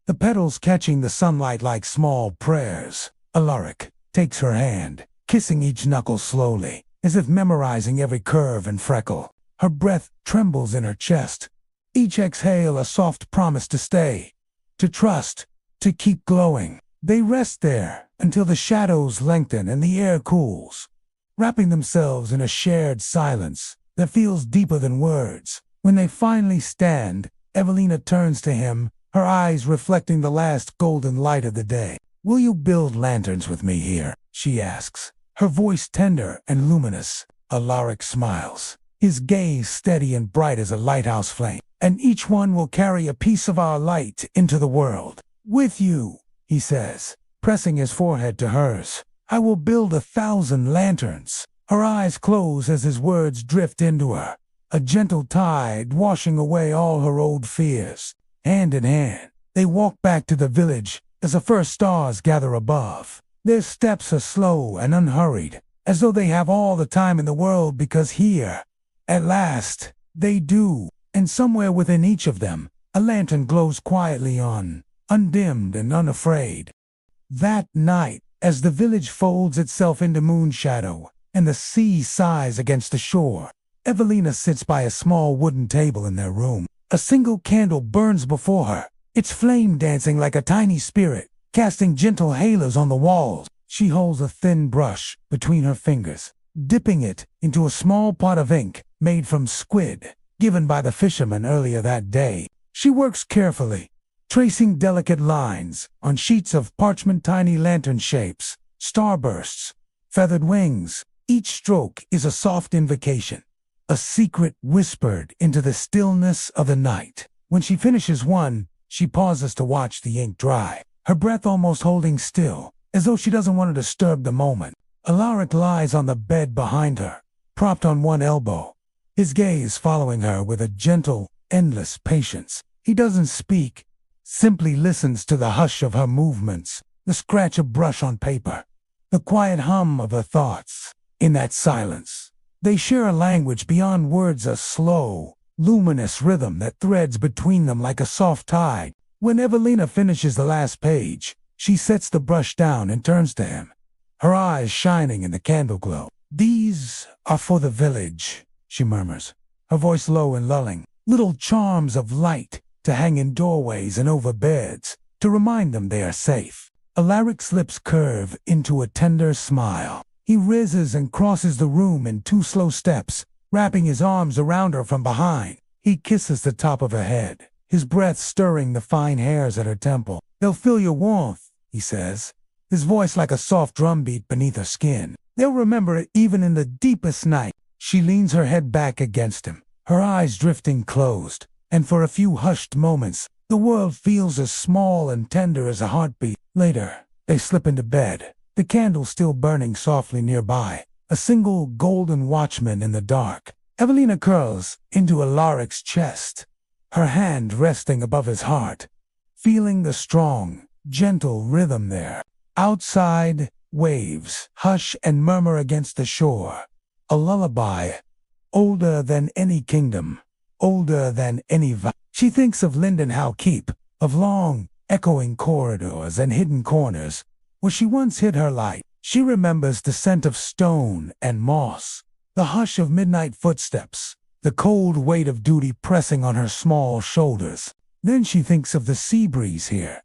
the petals catching the sunlight like small prayers. Alaric takes her hand, kissing each knuckle slowly, as if memorizing every curve and freckle. Her breath trembles in her chest, each exhale a soft promise to stay, to trust, to keep glowing. They rest there until the shadows lengthen and the air cools, wrapping themselves in a shared silence that feels deeper than words. When they finally stand, Evelina turns to him, her eyes reflecting the last golden light of the day. "Will you build lanterns with me here?" she asks, her voice tender and luminous. Alaric smiles, his gaze steady and bright as a lighthouse flame. "And each one will carry a piece of our light into the world. With you," he says, pressing his forehead to hers, "I will build 1,000 lanterns." Her eyes close as his words drift into her, a gentle tide washing away all her old fears. Hand in hand, they walk back to the village as the first stars gather above. Their steps are slow and unhurried, as though they have all the time in the world, because here, at last, they do. And somewhere within each of them, a lantern glows quietly on, undimmed and unafraid. That night, as the village folds itself into moonshadow, and the sea sighs against the shore, Evelina sits by a small wooden table in their room. A single candle burns before her, its flame dancing like a tiny spirit, casting gentle halos on the walls. She holds a thin brush between her fingers, dipping it into a small pot of ink made from squid, given by the fisherman earlier that day. She works carefully, tracing delicate lines on sheets of parchment, tiny lantern shapes, starbursts, feathered wings. Each stroke is a soft invocation, a secret whispered into the stillness of the night. When she finishes one, she pauses to watch the ink dry, her breath almost holding still, as though she doesn't want to disturb the moment. Alaric lies on the bed behind her, propped on one elbow, his gaze following her with a gentle, endless patience. He doesn't speak, simply listens to the hush of her movements, the scratch of brush on paper, the quiet hum of her thoughts. In that silence, they share a language beyond words, a slow, luminous rhythm that threads between them like a soft tide. When Evelina finishes the last page, she sets the brush down and turns to him, her eyes shining in the candle glow. "These are for the village," she murmurs, her voice low and lulling. "Little charms of light to hang in doorways and over beds, to remind them they are safe." Alaric's lips curve into a tender smile. He rises and crosses the room in 2 slow steps, wrapping his arms around her from behind. He kisses the top of her head, his breath stirring the fine hairs at her temple. "They'll feel your warmth," he says, his voice like a soft drumbeat beneath her skin. "They'll remember it even in the deepest night." She leans her head back against him, her eyes drifting closed, and for a few hushed moments, the world feels as small and tender as a heartbeat. Later, they slip into bed, the candle still burning softly nearby, a single golden watchman in the dark. Evelina curls into Alaric's chest, her hand resting above his heart, feeling the strong, gentle rhythm there. Outside, waves hush and murmur against the shore, a lullaby, older than any kingdom, older than any vow. She thinks of Lindenhall Keep, of long, echoing corridors and hidden corners, where she once hid her light. She remembers the scent of stone and moss, the hush of midnight footsteps, the cold weight of duty pressing on her small shoulders. Then she thinks of the sea breeze here,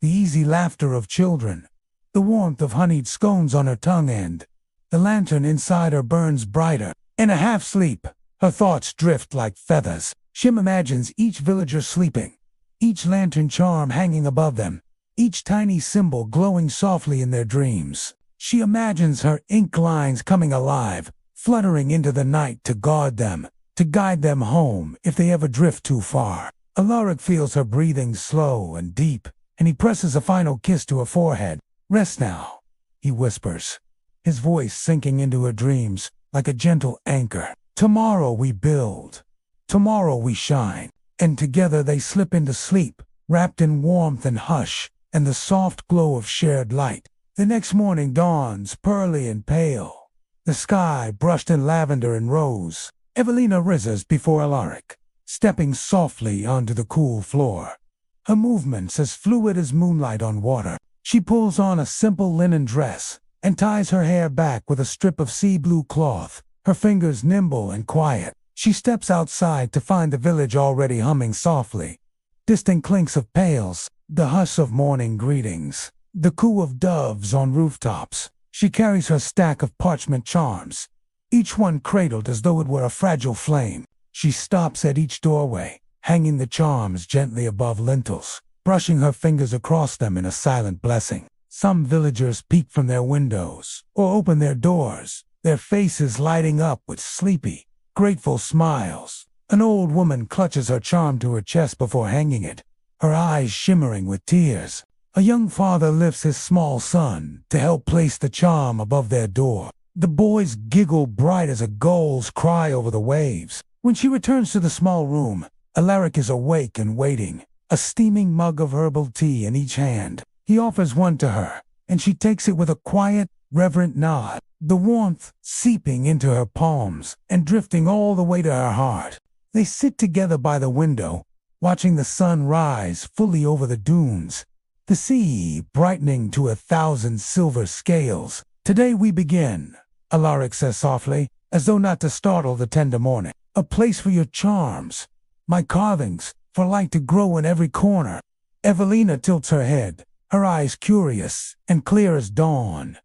the easy laughter of children, the warmth of honeyed scones on her tongue, and the lantern inside her burns brighter. In a half-sleep, her thoughts drift like feathers. She imagines each villager sleeping, each lantern charm hanging above them, each tiny symbol glowing softly in their dreams. She imagines her ink lines coming alive, fluttering into the night to guard them, to guide them home if they ever drift too far. Alaric feels her breathing slow and deep, and he presses a final kiss to her forehead. "Rest now," he whispers, his voice sinking into her dreams like a gentle anchor. "Tomorrow we build, tomorrow we shine." And together they slip into sleep, wrapped in warmth and hush, and the soft glow of shared light. The next morning dawns, pearly and pale, the sky brushed in lavender and rose. Evelina rises before Alaric, stepping softly onto the cool floor. Her movements as fluid as moonlight on water. She pulls on a simple linen dress and ties her hair back with a strip of sea blue cloth, her fingers nimble and quiet. She steps outside to find the village already humming softly. Distant clinks of pails, the hush of morning greetings, the coo of doves on rooftops. She carries her stack of parchment charms, each one cradled as though it were a fragile flame. She stops at each doorway, hanging the charms gently above lintels, brushing her fingers across them in a silent blessing. Some villagers peek from their windows or open their doors, their faces lighting up with sleepy, grateful smiles. An old woman clutches her charm to her chest before hanging it, her eyes shimmering with tears. A young father lifts his small son to help place the charm above their door. The boys giggle bright as a gull's cry over the waves. When she returns to the small room, Alaric is awake and waiting, a steaming mug of herbal tea in each hand. He offers one to her, and she takes it with a quiet, reverent nod, the warmth seeping into her palms and drifting all the way to her heart. They sit together by the window, watching the sun rise fully over the dunes, the sea brightening to 1,000 silver scales. "Today we begin," Alaric says softly, as though not to startle the tender morning. "A place for your charms, my carvings, for light to grow in every corner." Evelina tilts her head, her eyes curious and clear as dawn.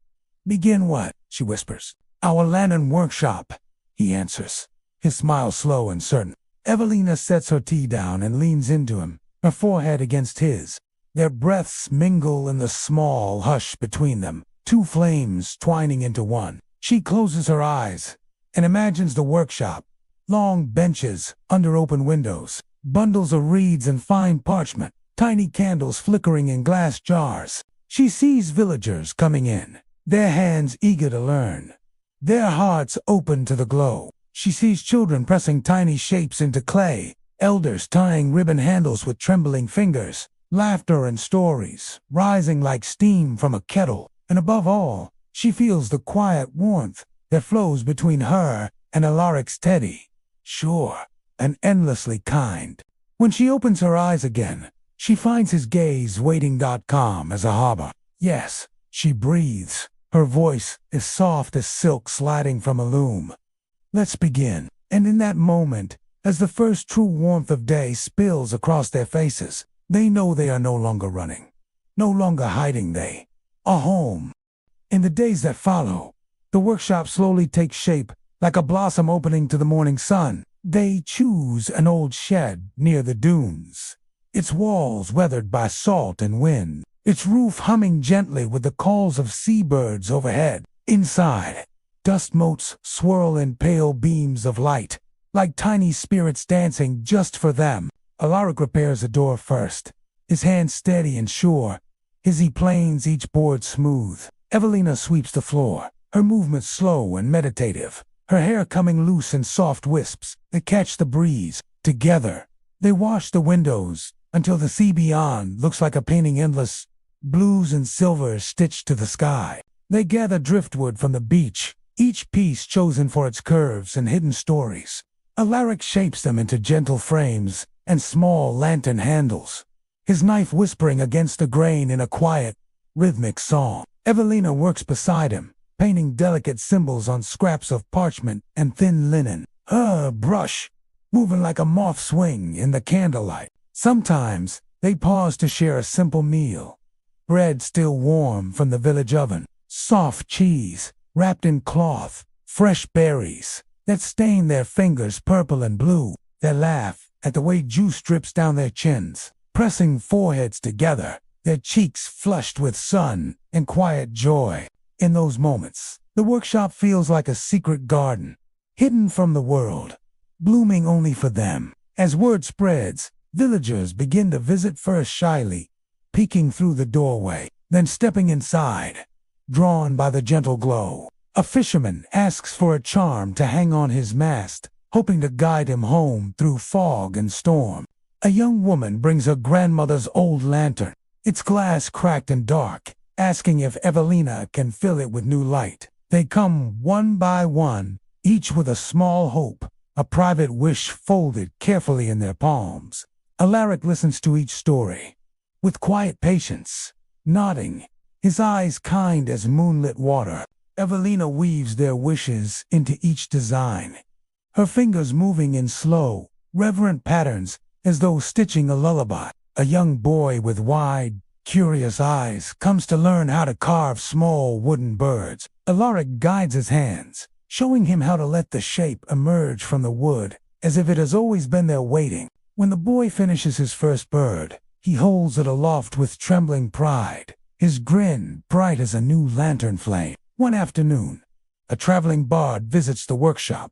"Begin what?" she whispers. "Our lantern workshop," he answers, his smile slow and certain. Evelina sets her tea down and leans into him, her forehead against his. Their breaths mingle in the small hush between them, two flames twining into one. She closes her eyes and imagines the workshop, long benches under open windows, bundles of reeds and fine parchment, tiny candles flickering in glass jars. She sees villagers coming in, their hands eager to learn, their hearts open to the glow. She sees children pressing tiny shapes into clay, elders tying ribbon handles with trembling fingers, laughter and stories rising like steam from a kettle. And above all, she feels the quiet warmth that flows between her and Alaric's teddy, sure and endlessly kind. When she opens her eyes again, she finds his gaze waiting calm as a harbor. "Yes," she breathes, her voice as soft as silk sliding from a loom. "Let's begin." And in that moment, as the first true warmth of day spills across their faces, they know they are no longer running, no longer hiding. They are home. In the days that follow, the workshop slowly takes shape, like a blossom opening to the morning sun. They choose an old shed near the dunes, its walls weathered by salt and wind, its roof humming gently with the calls of seabirds overhead. Inside, dust motes swirl in pale beams of light, like tiny spirits dancing just for them. Alaric repairs the door first, his hand steady and sure, as he planes each board smooth. Evelina sweeps the floor, her movements slow and meditative, her hair coming loose in soft wisps that catch the breeze. Together, they wash the windows until the sea beyond looks like a painting, endless blues and silvers stitched to the sky. They gather driftwood from the beach, each piece chosen for its curves and hidden stories. Alaric shapes them into gentle frames and small lantern handles, his knife whispering against the grain in a quiet, rhythmic song. Evelina works beside him, painting delicate symbols on scraps of parchment and thin linen, her brush moving like a moth's wing in the candlelight. Sometimes they pause to share a simple meal, bread still warm from the village oven, soft cheese wrapped in cloth, fresh berries that stain their fingers purple and blue. They laugh at the way juice drips down their chins, pressing foreheads together, their cheeks flushed with sun and quiet joy. In those moments, the workshop feels like a secret garden, hidden from the world, blooming only for them. As word spreads, villagers begin to visit, first shyly, peeking through the doorway, then stepping inside, drawn by the gentle glow. A fisherman asks for a charm to hang on his mast, hoping to guide him home through fog and storm. A young woman brings her grandmother's old lantern, its glass cracked and dark, asking if Evelina can fill it with new light. They come one by one, each with a small hope, a private wish folded carefully in their palms. Alaric listens to each story with quiet patience, nodding, his eyes kind as moonlit water. Evelina weaves their wishes into each design, her fingers moving in slow, reverent patterns as though stitching a lullaby. A young boy with wide, curious eyes comes to learn how to carve small wooden birds. Alaric guides his hands, showing him how to let the shape emerge from the wood, as if it has always been there waiting. When the boy finishes his first bird, he holds it aloft with trembling pride, his grin bright as a new lantern flame. One afternoon, a traveling bard visits the workshop,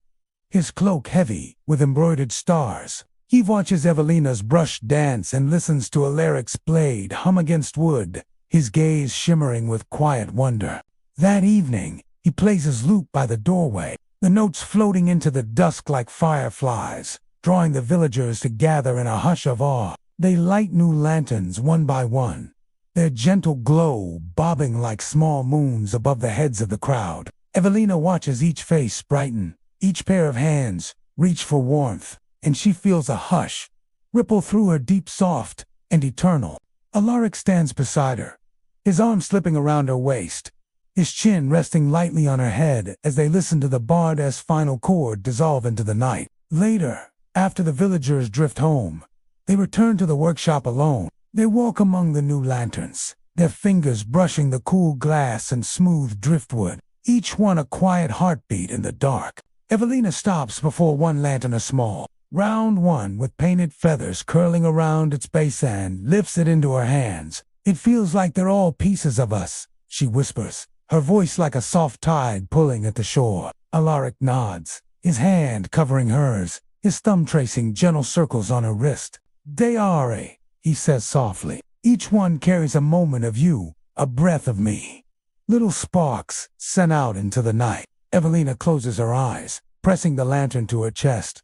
his cloak heavy with embroidered stars. He watches Evelina's brush dance and listens to Alaric's blade hum against wood, his gaze shimmering with quiet wonder. That evening, he plays his lute by the doorway, the notes floating into the dusk like fireflies, drawing the villagers to gather in a hush of awe. They light new lanterns one by one, their gentle glow bobbing like small moons above the heads of the crowd. Evelina watches each face brighten, each pair of hands reach for warmth, and she feels a hush ripple through her deep, soft, and eternal. Alaric stands beside her, his arm slipping around her waist, his chin resting lightly on her head as they listen to the bard's final chord dissolve into the night. Later, after the villagers drift home, they return to the workshop alone. They walk among the new lanterns, their fingers brushing the cool glass and smooth driftwood, each one a quiet heartbeat in the dark. Evelina stops before one lantern, a small, round one with painted feathers curling around its base, and lifts it into her hands. "It feels like they're all pieces of us," she whispers, her voice like a soft tide pulling at the shore. Alaric nods, his hand covering hers, his thumb tracing gentle circles on her wrist. "They are," he says softly. "Each one carries a moment of you, a breath of me." Little sparks sent out into the night. Evelina closes her eyes, pressing the lantern to her chest,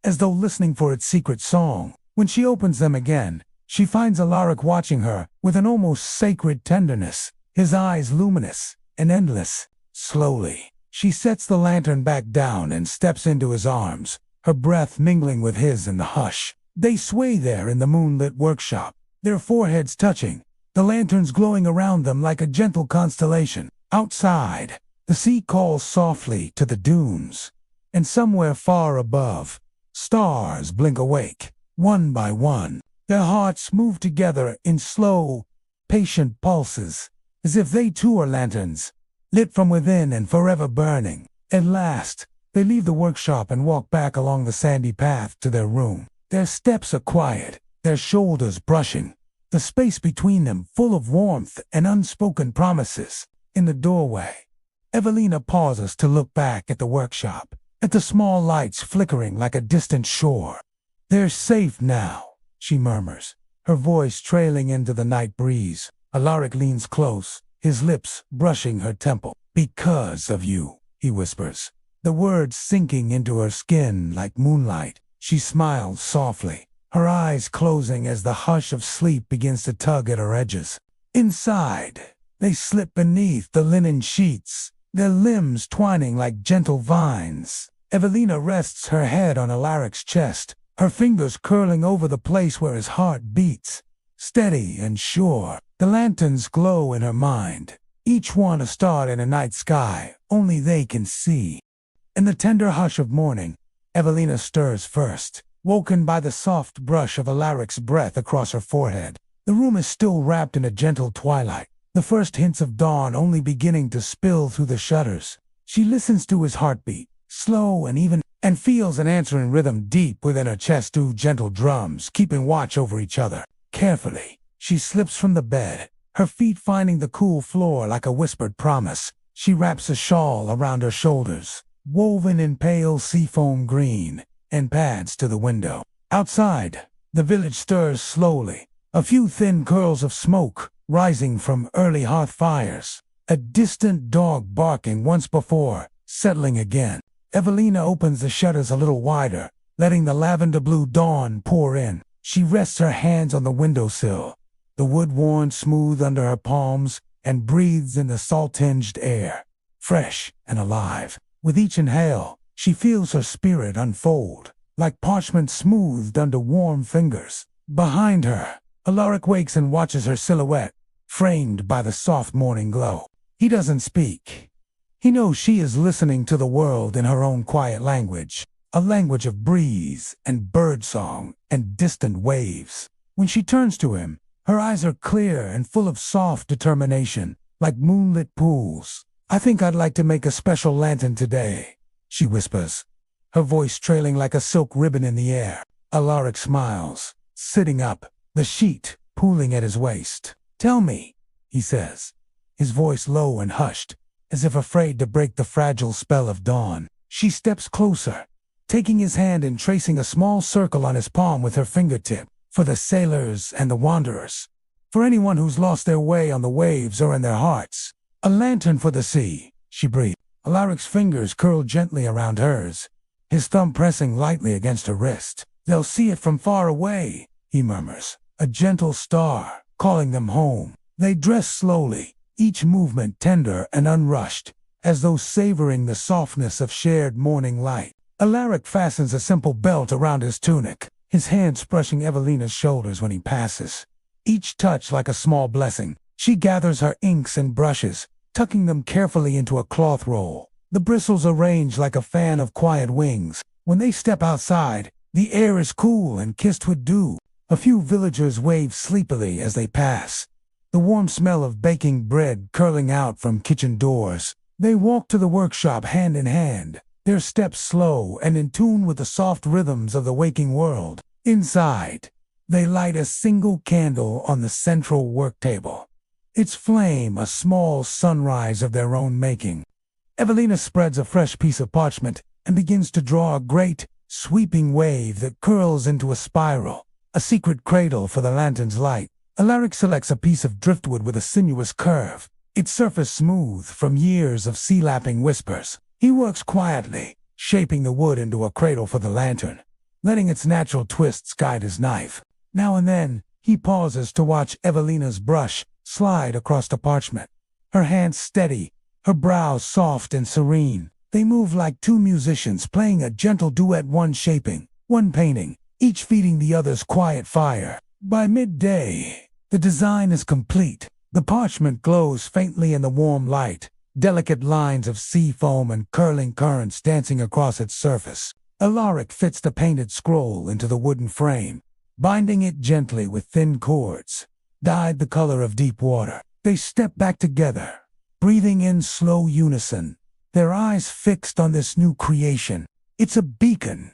as though listening for its secret song. When she opens them again, she finds Alaric watching her with an almost sacred tenderness, his eyes luminous and endless. Slowly, she sets the lantern back down and steps into his arms, her breath mingling with his in the hush. They sway there in the moonlit workshop, their foreheads touching, the lanterns glowing around them like a gentle constellation. Outside, the sea calls softly to the dunes, and somewhere far above, stars blink awake, one by one. Their hearts move together in slow, patient pulses, as if they too are lanterns, lit from within and forever burning. At last, they leave the workshop and walk back along the sandy path to their room. Their steps are quiet, their shoulders brushing, the space between them full of warmth and unspoken promises. In the doorway, Evelina pauses to look back at the workshop, at the small lights flickering like a distant shore. "They're safe now," she murmurs, her voice trailing into the night breeze. Alaric leans close, his lips brushing her temple. "Because of you," he whispers, the words sinking into her skin like moonlight. She smiles softly, her eyes closing as the hush of sleep begins to tug at her edges. Inside, they slip beneath the linen sheets, their limbs twining like gentle vines. Evelina rests her head on Alaric's chest, her fingers curling over the place where his heart beats, steady and sure. The lanterns glow in her mind, each one a star in a night sky only they can see. In the tender hush of morning, Evelina stirs first, woken by the soft brush of Alaric's breath across her forehead. The room is still wrapped in a gentle twilight, the first hints of dawn only beginning to spill through the shutters. She listens to his heartbeat, slow and even, and feels an answering rhythm deep within her chest, two gentle drums keeping watch over each other. Carefully, she slips from the bed, her feet finding the cool floor like a whispered promise. She wraps a shawl around her shoulders, woven in pale seafoam green, and pads to the window. Outside, the village stirs slowly, a few thin curls of smoke rising from early hearth fires. A distant dog barking once before, settling again. Evelina opens the shutters a little wider, letting the lavender-blue dawn pour in. She rests her hands on the windowsill, the wood worn smooth under her palms, and breathes in the salt-tinged air, fresh and alive. With each inhale, She feels her spirit unfold, like parchment smoothed under warm fingers. Behind her, Alaric wakes and watches her silhouette, framed by the soft morning glow. He doesn't speak. He knows she is listening to the world in her own quiet language, a language of breeze and birdsong and distant waves. When she turns to him, her eyes are clear and full of soft determination, like moonlit pools. "I think I'd like to make a special lantern today," she whispers, her voice trailing like a silk ribbon in the air. Alaric smiles, sitting up, the sheet pooling at his waist. "Tell me," he says, his voice low and hushed, as if afraid to break the fragile spell of dawn. She steps closer, taking his hand and tracing a small circle on his palm with her fingertip. "For the sailors and the wanderers, for anyone who's lost their way on the waves or in their hearts. A lantern for the sea," she breathed. Alaric's fingers curl gently around hers, his thumb pressing lightly against her wrist. "They'll see it from far away," he murmurs, "a gentle star calling them home." They dress slowly, each movement tender and unrushed, as though savoring the softness of shared morning light. Alaric fastens a simple belt around his tunic, his hands brushing Evelina's shoulders when he passes, each touch like a small blessing. She gathers her inks and brushes, tucking them carefully into a cloth roll. The bristles arrange like a fan of quiet wings. When they step outside, the air is cool and kissed with dew. A few villagers wave sleepily as they pass, the warm smell of baking bread curling out from kitchen doors. They walk to the workshop hand in hand, their steps slow and in tune with the soft rhythms of the waking world. Inside, they light a single candle on the central work table, its flame a small sunrise of their own making. Evelina spreads a fresh piece of parchment and begins to draw a great, sweeping wave that curls into a spiral, a secret cradle for the lantern's light. Alaric selects a piece of driftwood with a sinuous curve, its surface smooth from years of sea-lapping whispers. He works quietly, shaping the wood into a cradle for the lantern, letting its natural twists guide his knife. Now and then, he pauses to watch Evelina's brush slide across the parchment, her hands steady, her brows soft and serene. They move like two musicians playing a gentle duet, one shaping, one painting, each feeding the other's quiet fire. By midday, the design is complete. The parchment glows faintly in the warm light, delicate lines of sea foam and curling currents dancing across its surface. Alaric fits the painted scroll into the wooden frame, binding it gently with thin cords, dyed the color of deep water. They step back together, breathing in slow unison, their eyes fixed on this new creation. "It's a beacon,"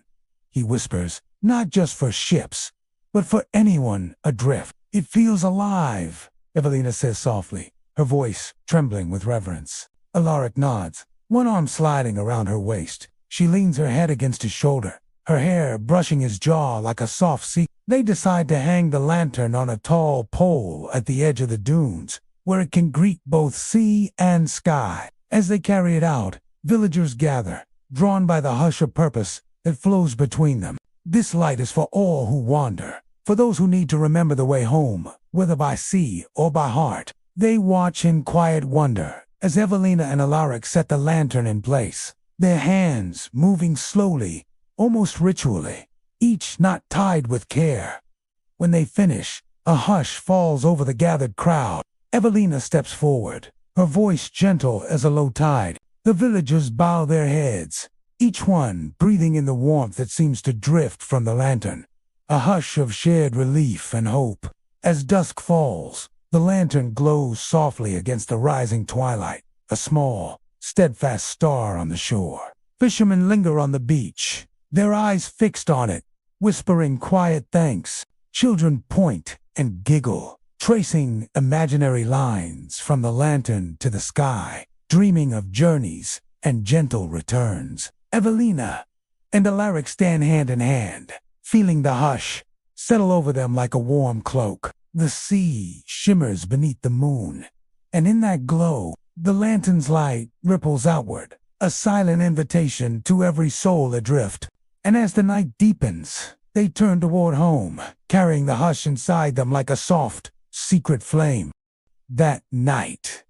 he whispers, "not just for ships, but for anyone adrift. It feels alive," Evelina says softly, her voice trembling with reverence. Alaric nods, one arm sliding around her waist. She leans her head against his shoulder, her hair brushing his jaw like a soft sea. They decide to hang the lantern on a tall pole at the edge of the dunes, where it can greet both sea and sky. As they carry it out, villagers gather, drawn by the hush of purpose that flows between them. This light is for all who wander, for those who need to remember the way home, whether by sea or by heart. They watch in quiet wonder as Evelina and Alaric set the lantern in place, their hands moving slowly, almost ritually, each knot tied with care. When they finish, a hush falls over the gathered crowd. Evelina steps forward, her voice gentle as a low tide. The villagers bow their heads, each one breathing in the warmth that seems to drift from the lantern, a hush of shared relief and hope. As dusk falls, the lantern glows softly against the rising twilight, a small, steadfast star on the shore. Fishermen linger on the beach, their eyes fixed on it, whispering quiet thanks. Children point and giggle, tracing imaginary lines from the lantern to the sky, dreaming of journeys and gentle returns. Evelina and Alaric stand hand in hand, feeling the hush settle over them like a warm cloak. The sea shimmers beneath the moon, and in that glow, the lantern's light ripples outward, a silent invitation to every soul adrift. And as the night deepens, they turn toward home, carrying the hush inside them like a soft, secret flame. That night,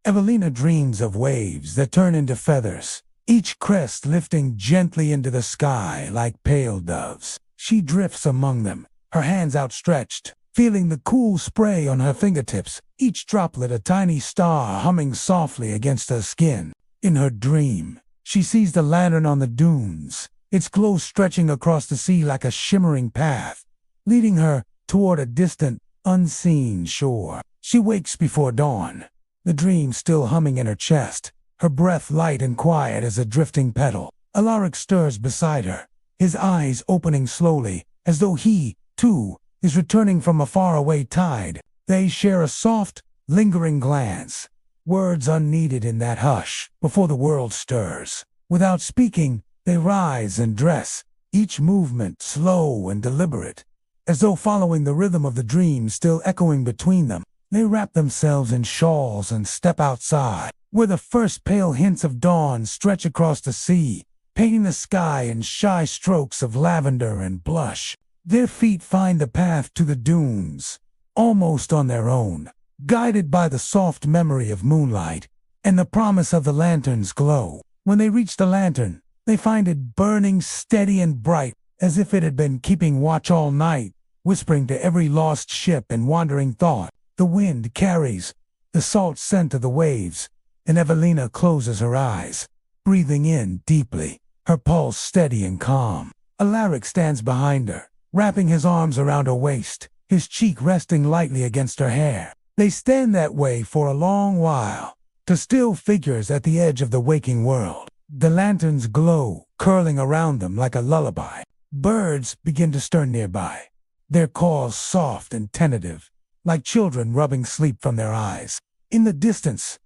Evelina dreams of waves that turn into feathers, each crest lifting gently into the sky like pale doves. She drifts among them, her hands outstretched, feeling the cool spray on her fingertips, each droplet a tiny star humming softly against her skin. In her dream, she sees the lantern on the dunes, its glow stretching across the sea like a shimmering path, leading her toward a distant, unseen shore. She wakes before dawn, the dream still humming in her chest, her breath light and quiet as a drifting petal. Alaric stirs beside her, his eyes opening slowly, as though he, too, is returning from a faraway tide. They share a soft, lingering glance, words unneeded in that hush, before the world stirs. Without speaking, they rise and dress, each movement slow and deliberate, as though following the rhythm of the dream still echoing between them. They wrap themselves in shawls and step outside, where the first pale hints of dawn stretch across the sea, painting the sky in shy strokes of lavender and blush. Their feet find the path to the dunes, almost on their own, guided by the soft memory of moonlight and the promise of the lantern's glow. When they reach the lantern, they find it burning steady and bright, as if it had been keeping watch all night, whispering to every lost ship and wandering thought. The wind carries the salt scent of the waves, and Evelina closes her eyes, breathing in deeply, her pulse steady and calm. Alaric stands behind her, wrapping his arms around her waist, his cheek resting lightly against her hair. They stand that way for a long while, to still figures at the edge of the waking world, the lantern's glow curling around them like a lullaby. Birds begin to stir nearby, their calls soft and tentative, like children rubbing sleep from their eyes. In the distance,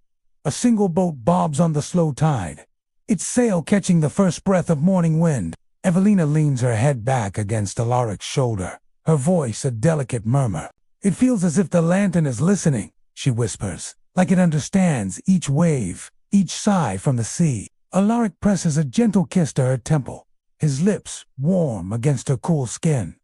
a single boat bobs on the slow tide, its sail catching the first breath of morning wind. Evelina leans her head back against Alaric's shoulder, her voice a delicate murmur. "It feels as if the lantern is listening," she whispers, "like it understands each wave, each sigh from the sea." Alaric presses a gentle kiss to her temple, his lips warm against her cool skin.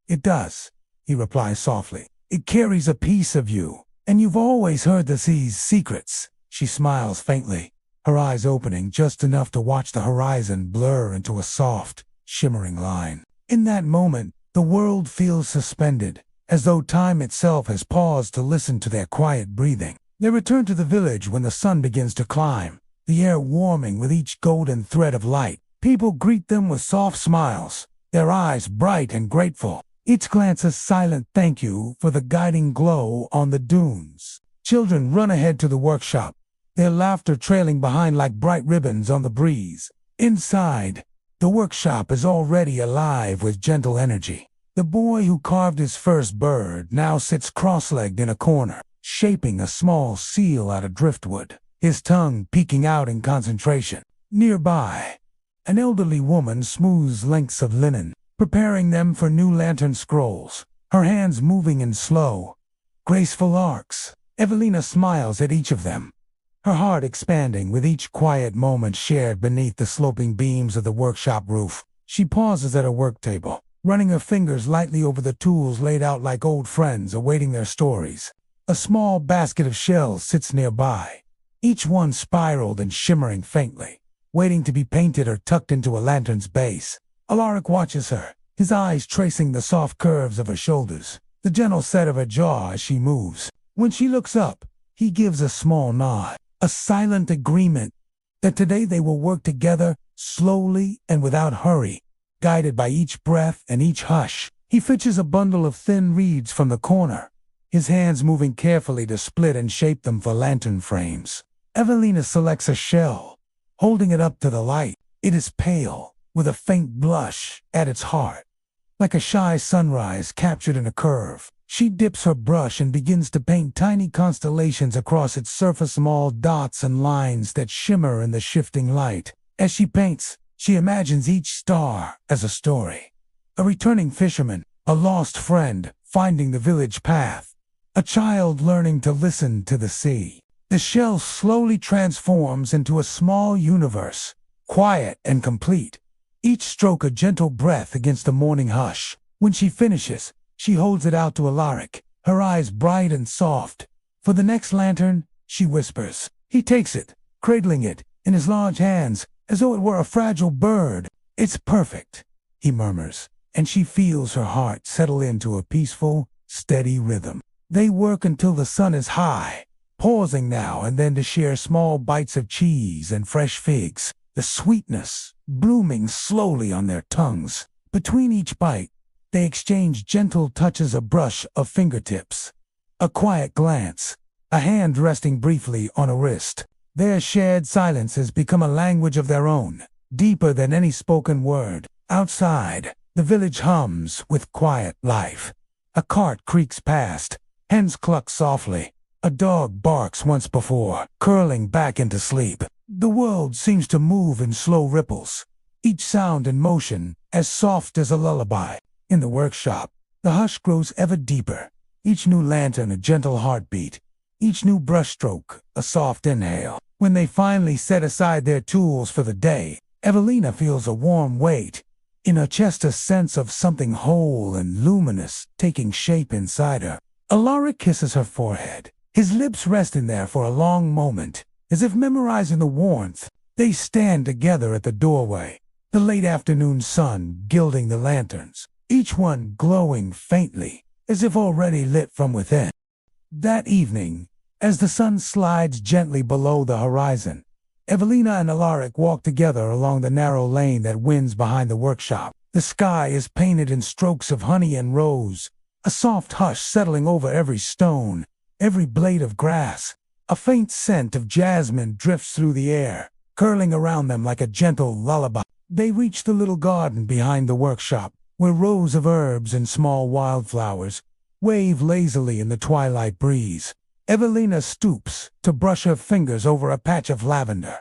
"It does," he replies softly. "It carries a piece of you, and you've always heard the sea's secrets." She smiles faintly, her eyes opening just enough to watch the horizon blur into a soft, shimmering line. In that moment, the world feels suspended, as though time itself has paused to listen to their quiet breathing. They return to the village when the sun begins to climb, the air warming with each golden thread of light. People greet them with soft smiles, their eyes bright and grateful. Each glance a silent thank you for the guiding glow on the dunes. Children run ahead to the workshop, their laughter trailing behind like bright ribbons on the breeze. Inside, the workshop is already alive with gentle energy. The boy who carved his first bird now sits cross-legged in a corner, shaping a small seal out of driftwood, his tongue peeking out in concentration. Nearby, an elderly woman smooths lengths of linen, preparing them for new lantern scrolls, her hands moving in slow, graceful arcs. Evelina smiles at each of them, her heart expanding with each quiet moment shared beneath the sloping beams of the workshop roof. She pauses at her work table, running her fingers lightly over the tools laid out like old friends awaiting their stories. A small basket of shells sits nearby, each one spiraled and shimmering faintly, waiting to be painted or tucked into a lantern's base. Alaric watches her, his eyes tracing the soft curves of her shoulders, the gentle set of her jaw as she moves. When she looks up, he gives a small nod, a silent agreement that today they will work together, slowly and without hurry, guided by each breath and each hush. He fetches a bundle of thin reeds from the corner, his hands moving carefully to split and shape them for lantern frames. Evelina selects a shell, holding it up to the light. It is pale, with a faint blush at its heart, like a shy sunrise captured in a curve. She dips her brush and begins to paint tiny constellations across its surface, small dots and lines that shimmer in the shifting light. As she paints, she imagines each star as a story. A returning fisherman, a lost friend finding the village path, a child learning to listen to the sea. The shell slowly transforms into a small universe, quiet and complete, each stroke a gentle breath against the morning hush. When she finishes, she holds it out to Alaric, her eyes bright and soft. "For the next lantern," she whispers. He takes it, cradling it in his large hands, as though it were a fragile bird. "It's perfect," he murmurs, and she feels her heart settle into a peaceful, steady rhythm. They work until the sun is high, pausing now and then to share small bites of cheese and fresh figs, the sweetness blooming slowly on their tongues. Between each bite, they exchange gentle touches, a brush of fingertips, a quiet glance, a hand resting briefly on a wrist. Their shared silence has become a language of their own, deeper than any spoken word. Outside, the village hums with quiet life. A cart creaks past, hens cluck softly, a dog barks once before, curling back into sleep. The world seems to move in slow ripples, each sound in motion as soft as a lullaby. In the workshop, the hush grows ever deeper, each new lantern a gentle heartbeat, each new brushstroke a soft inhale. When they finally set aside their tools for the day, Evelina feels a warm weight in her chest, a sense of something whole and luminous taking shape inside her. Alaric kisses her forehead, his lips resting there for a long moment, as if memorizing the warmth. They stand together at the doorway, the late afternoon sun gilding the lanterns, each one glowing faintly, as if already lit from within. That evening, as the sun slides gently below the horizon, Evelina and Alaric walk together along the narrow lane that winds behind the workshop. The sky is painted in strokes of honey and rose, a soft hush settling over every stone, every blade of grass. A faint scent of jasmine drifts through the air, curling around them like a gentle lullaby. They reach the little garden behind the workshop, where rows of herbs and small wildflowers wave lazily in the twilight breeze. Evelina stoops to brush her fingers over a patch of lavender,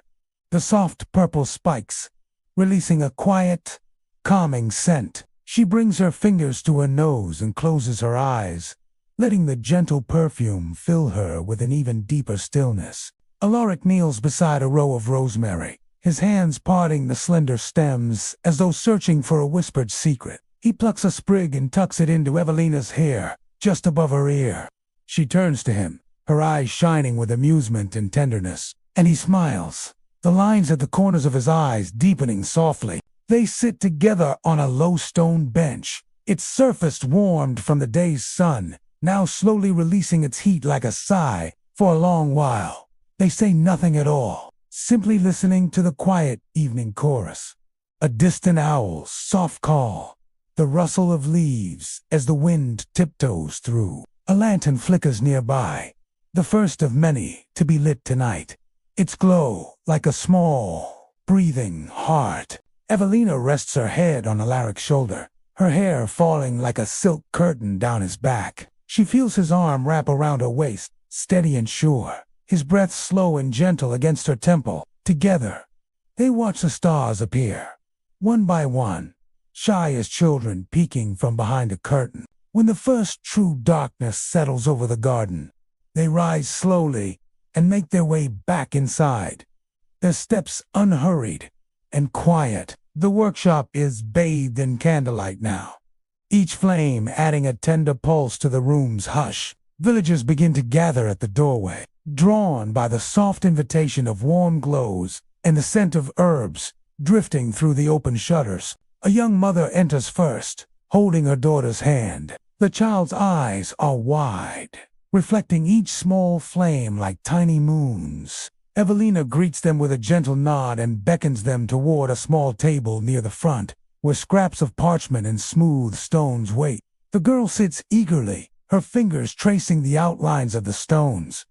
the soft purple spikes releasing a quiet, calming scent. She brings her fingers to her nose and closes her eyes, letting the gentle perfume fill her with an even deeper stillness. Alaric kneels beside a row of rosemary, his hands parting the slender stems as though searching for a whispered secret. He plucks a sprig and tucks it into Evelina's hair, just above her ear. She turns to him, her eyes shining with amusement and tenderness, and he smiles, the lines at the corners of his eyes deepening softly. They sit together on a low stone bench, its surface warmed from the day's sun, now slowly releasing its heat like a sigh. For a long while, they say nothing at all, simply listening to the quiet evening chorus. A distant owl's soft call, the rustle of leaves as the wind tiptoes through. A lantern flickers nearby, the first of many to be lit tonight, its glow like a small, breathing heart. Evelina rests her head on Alaric's shoulder, her hair falling like a silk curtain down his back. She feels his arm wrap around her waist, steady and sure, his breath slow and gentle against her temple. Together, they watch the stars appear, one by one, shy as children peeking from behind a curtain. When the first true darkness settles over the garden, they rise slowly and make their way back inside, their steps unhurried and quiet. The workshop is bathed in candlelight now, each flame adding a tender pulse to the room's hush. Villagers begin to gather at the doorway, drawn by the soft invitation of warm glows and the scent of herbs drifting through the open shutters. A young mother enters first, holding her daughter's hand. The child's eyes are wide, reflecting each small flame like tiny moons. Evelina greets them with a gentle nod and beckons them toward a small table near the front, where scraps of parchment and smooth stones wait. The girl sits eagerly, her fingers tracing the outlines of the stones,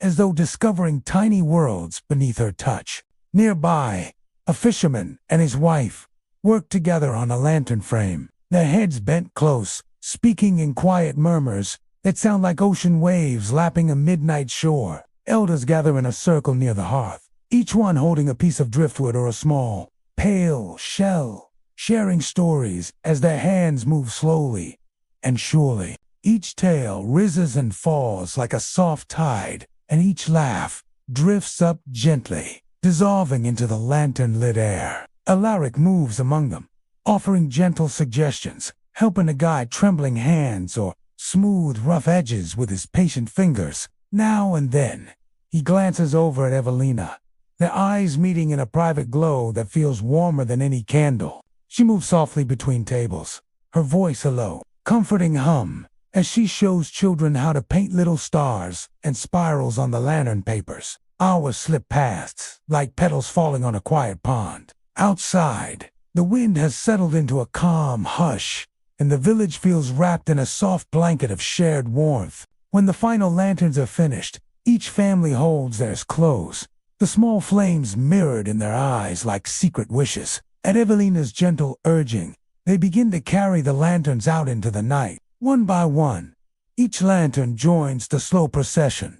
as though discovering tiny worlds beneath her touch. Nearby, a fisherman and his wife work together on a lantern frame, their heads bent close, speaking in quiet murmurs that sound like ocean waves lapping a midnight shore. Elders gather in a circle near the hearth, each one holding a piece of driftwood or a small, pale shell, sharing stories as their hands move slowly and surely. Each tale rises and falls like a soft tide, and each laugh drifts up gently, dissolving into the lantern-lit air. Alaric moves among them, offering gentle suggestions, helping to guide trembling hands or smooth rough edges with his patient fingers. Now and then, he glances over at Evelina, their eyes meeting in a private glow that feels warmer than any candle. She moves softly between tables, her voice a low, comforting hum, as she shows children how to paint little stars and spirals on the lantern papers. Hours slip past, like petals falling on a quiet pond. Outside, the wind has settled into a calm hush, and the village feels wrapped in a soft blanket of shared warmth. When the final lanterns are finished, each family holds theirs close, the small flames mirrored in their eyes like secret wishes. At Evelina's gentle urging, they begin to carry the lanterns out into the night. One by one, each lantern joins the slow procession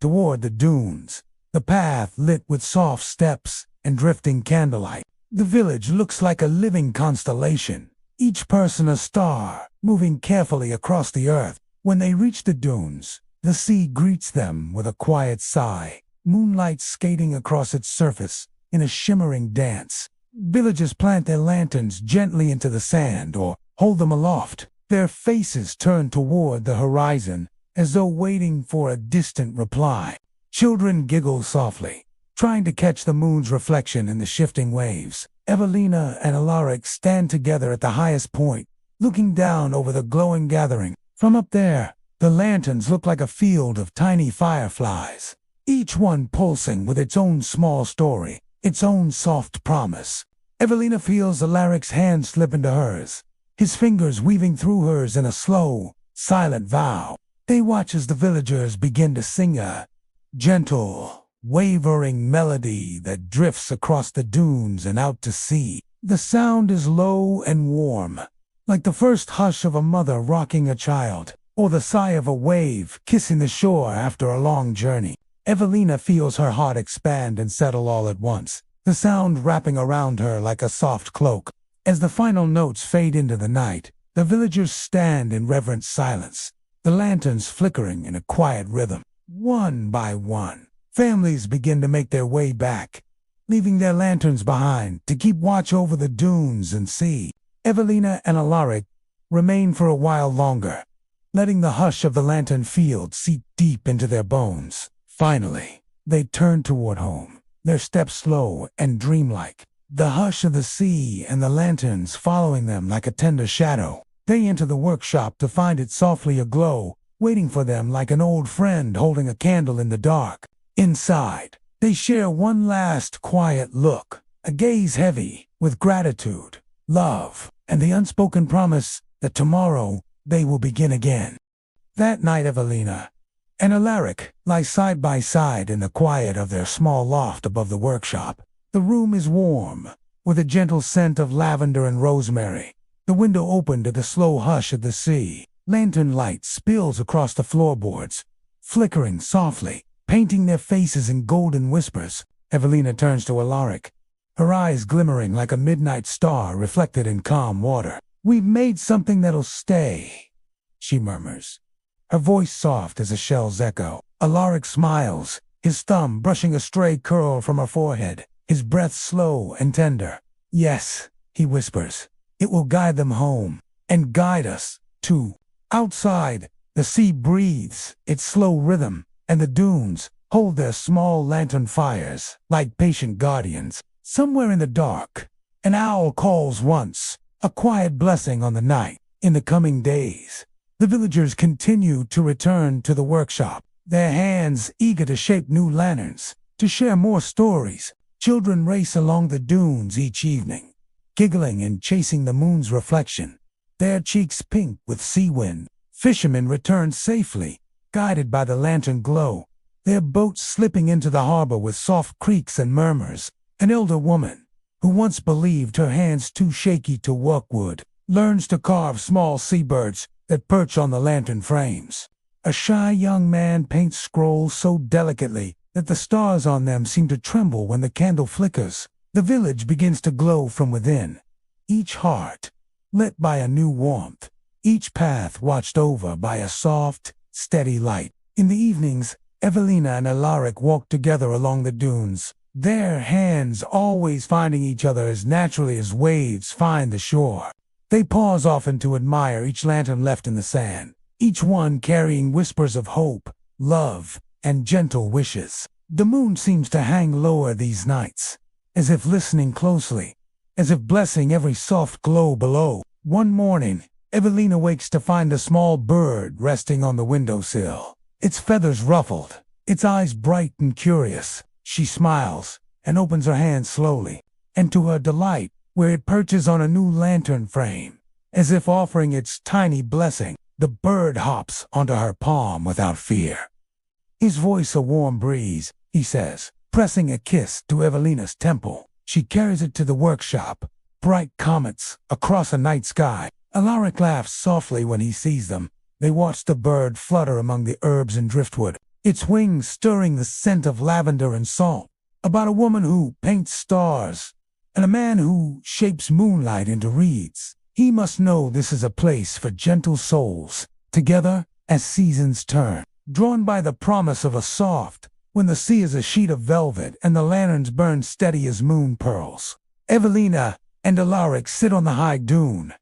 toward the dunes, the path lit with soft steps and drifting candlelight. The village looks like a living constellation, each person a star, moving carefully across the earth. When they reach the dunes, the sea greets them with a quiet sigh, moonlight skating across its surface in a shimmering dance. Villagers plant their lanterns gently into the sand or hold them aloft, their faces turned toward the horizon as though waiting for a distant reply. Children giggle softly, trying to catch the moon's reflection in the shifting waves. Evelina and Alaric stand together at the highest point, looking down over the glowing gathering. From up there, the lanterns look like a field of tiny fireflies, each one pulsing with its own small story, its own soft promise. Evelina feels Alaric's hand slip into hers, his fingers weaving through hers in a slow, silent vow. They watch as the villagers begin to sing a gentle, wavering melody that drifts across the dunes and out to sea. The sound is low and warm, like the first hush of a mother rocking a child, or the sigh of a wave kissing the shore after a long journey. Evelina feels her heart expand and settle all at once, the sound wrapping around her like a soft cloak. As the final notes fade into the night, the villagers stand in reverent silence, the lanterns flickering in a quiet rhythm. One by one, families begin to make their way back, leaving their lanterns behind to keep watch over the dunes and sea. Evelina and Alaric remain for a while longer, letting the hush of the lantern field seep deep into their bones. Finally, they turn toward home, their steps slow and dreamlike, the hush of the sea and the lanterns following them like a tender shadow. They enter the workshop to find it softly aglow, waiting for them like an old friend holding a candle in the dark. Inside, they share one last quiet look, a gaze heavy with gratitude, love, and the unspoken promise that tomorrow they will begin again. That night, Evelina and Alaric lie side by side in the quiet of their small loft above the workshop. The room is warm, with a gentle scent of lavender and rosemary. The window open to the slow hush of the sea. Lantern light spills across the floorboards, flickering softly, painting their faces in golden whispers. Evelina turns to Alaric, her eyes glimmering like a midnight star reflected in calm water. "We've made something that'll stay," she murmurs, her voice soft as a shell's echo. Alaric smiles, his thumb brushing a stray curl from her forehead, his breath slow and tender. "Yes," he whispers, "it will guide them home, and guide us, too." Outside, the sea breathes its slow rhythm, and the dunes hold their small lantern fires like patient guardians. Somewhere in the dark, an owl calls once, a quiet blessing on the night. In the coming days, the villagers continue to return to the workshop, their hands eager to shape new lanterns, to share more stories. Children race along the dunes each evening, giggling and chasing the moon's reflection, their cheeks pink with sea wind. Fishermen return safely, guided by the lantern glow, their boats slipping into the harbor with soft creaks and murmurs. An elder woman, who once believed her hands too shaky to work wood, learns to carve small seabirds that perch on the lantern frames. A shy young man paints scrolls so delicately that the stars on them seem to tremble when the candle flickers. The village begins to glow from within, each heart lit by a new warmth, each path watched over by a soft, steady light. In the evenings, Evelina and Alaric walk together along the dunes, their hands always finding each other as naturally as waves find the shore. They pause often to admire each lantern left in the sand, each one carrying whispers of hope, love, and gentle wishes. The moon seems to hang lower these nights, as if listening closely, as if blessing every soft glow below. One morning, Evelina wakes to find a small bird resting on the windowsill, its feathers ruffled, its eyes bright and curious. She smiles and opens her hand slowly, and to her delight, where it perches on a new lantern frame, as if offering its tiny blessing, the bird hops onto her palm without fear. His voice a warm breeze, he says, pressing a kiss to Evelina's temple. She carries it to the workshop. Bright comets across a night sky. Alaric laughs softly when he sees them. They watch the bird flutter among the herbs and driftwood, its wings stirring the scent of lavender and salt. About a woman who paints stars, and a man who shapes moonlight into reeds. He must know this is a place for gentle souls, together as seasons turn, drawn by the promise of a soft, when the sea is a sheet of velvet and the lanterns burn steady as moon pearls. Evelina and Alaric sit on the high dune,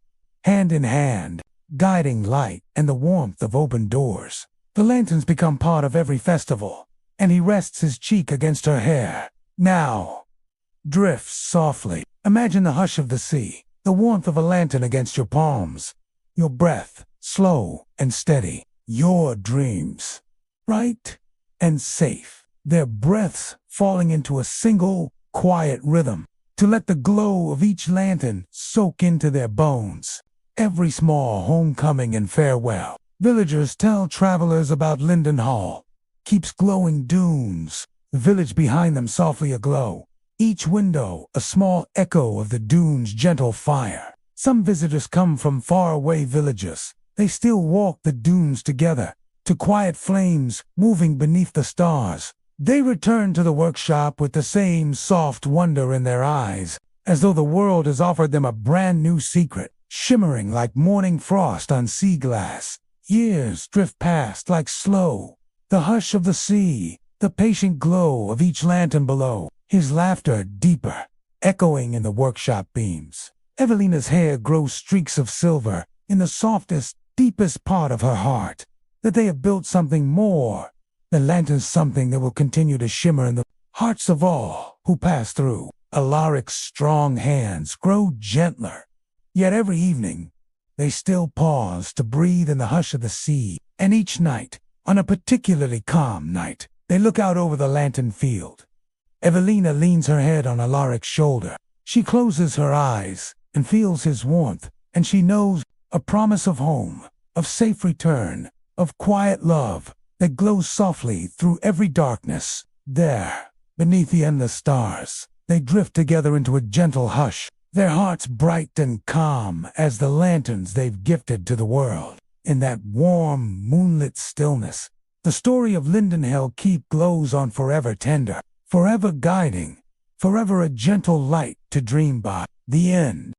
hand in hand, guiding light and the warmth of open doors. The lanterns become part of every festival, and he rests his cheek against her hair. Now, drifts softly. Imagine the hush of the sea, the warmth of a lantern against your palms, your breath slow and steady, your dreams bright and safe, their breaths falling into a single, quiet rhythm, to let the glow of each lantern soak into their bones. Every small homecoming and farewell, villagers tell travelers about Lindenhall, keeps glowing dunes, the village behind them softly aglow. Each window a small echo of the dune's gentle fire. Some visitors come from faraway villages. They still walk the dunes together, to quiet flames moving beneath the stars. They return to the workshop with the same soft wonder in their eyes, as though the world has offered them a brand new secret, shimmering like morning frost on sea glass. Years drift past like slow, the hush of the sea, the patient glow of each lantern below, his laughter deeper, echoing in the workshop beams. Evelina's hair grows streaks of silver in the softest, deepest part of her heart, that they have built something more than lanterns, something that will continue to shimmer in the hearts of all who pass through. Alaric's strong hands grow gentler, yet every evening they still pause to breathe in the hush of the sea, and each night, on a particularly calm night, they look out over the lantern field. Evelina leans her head on Alaric's shoulder. She closes her eyes and feels his warmth, and she knows a promise of home, of safe return, of quiet love that glows softly through every darkness. There, beneath the endless stars, they drift together into a gentle hush, their hearts bright and calm as the lanterns they've gifted to the world. In that warm, moonlit stillness, the story of Lindenhall Keep glows on, forever tender, forever guiding, forever a gentle light to dream by. The end.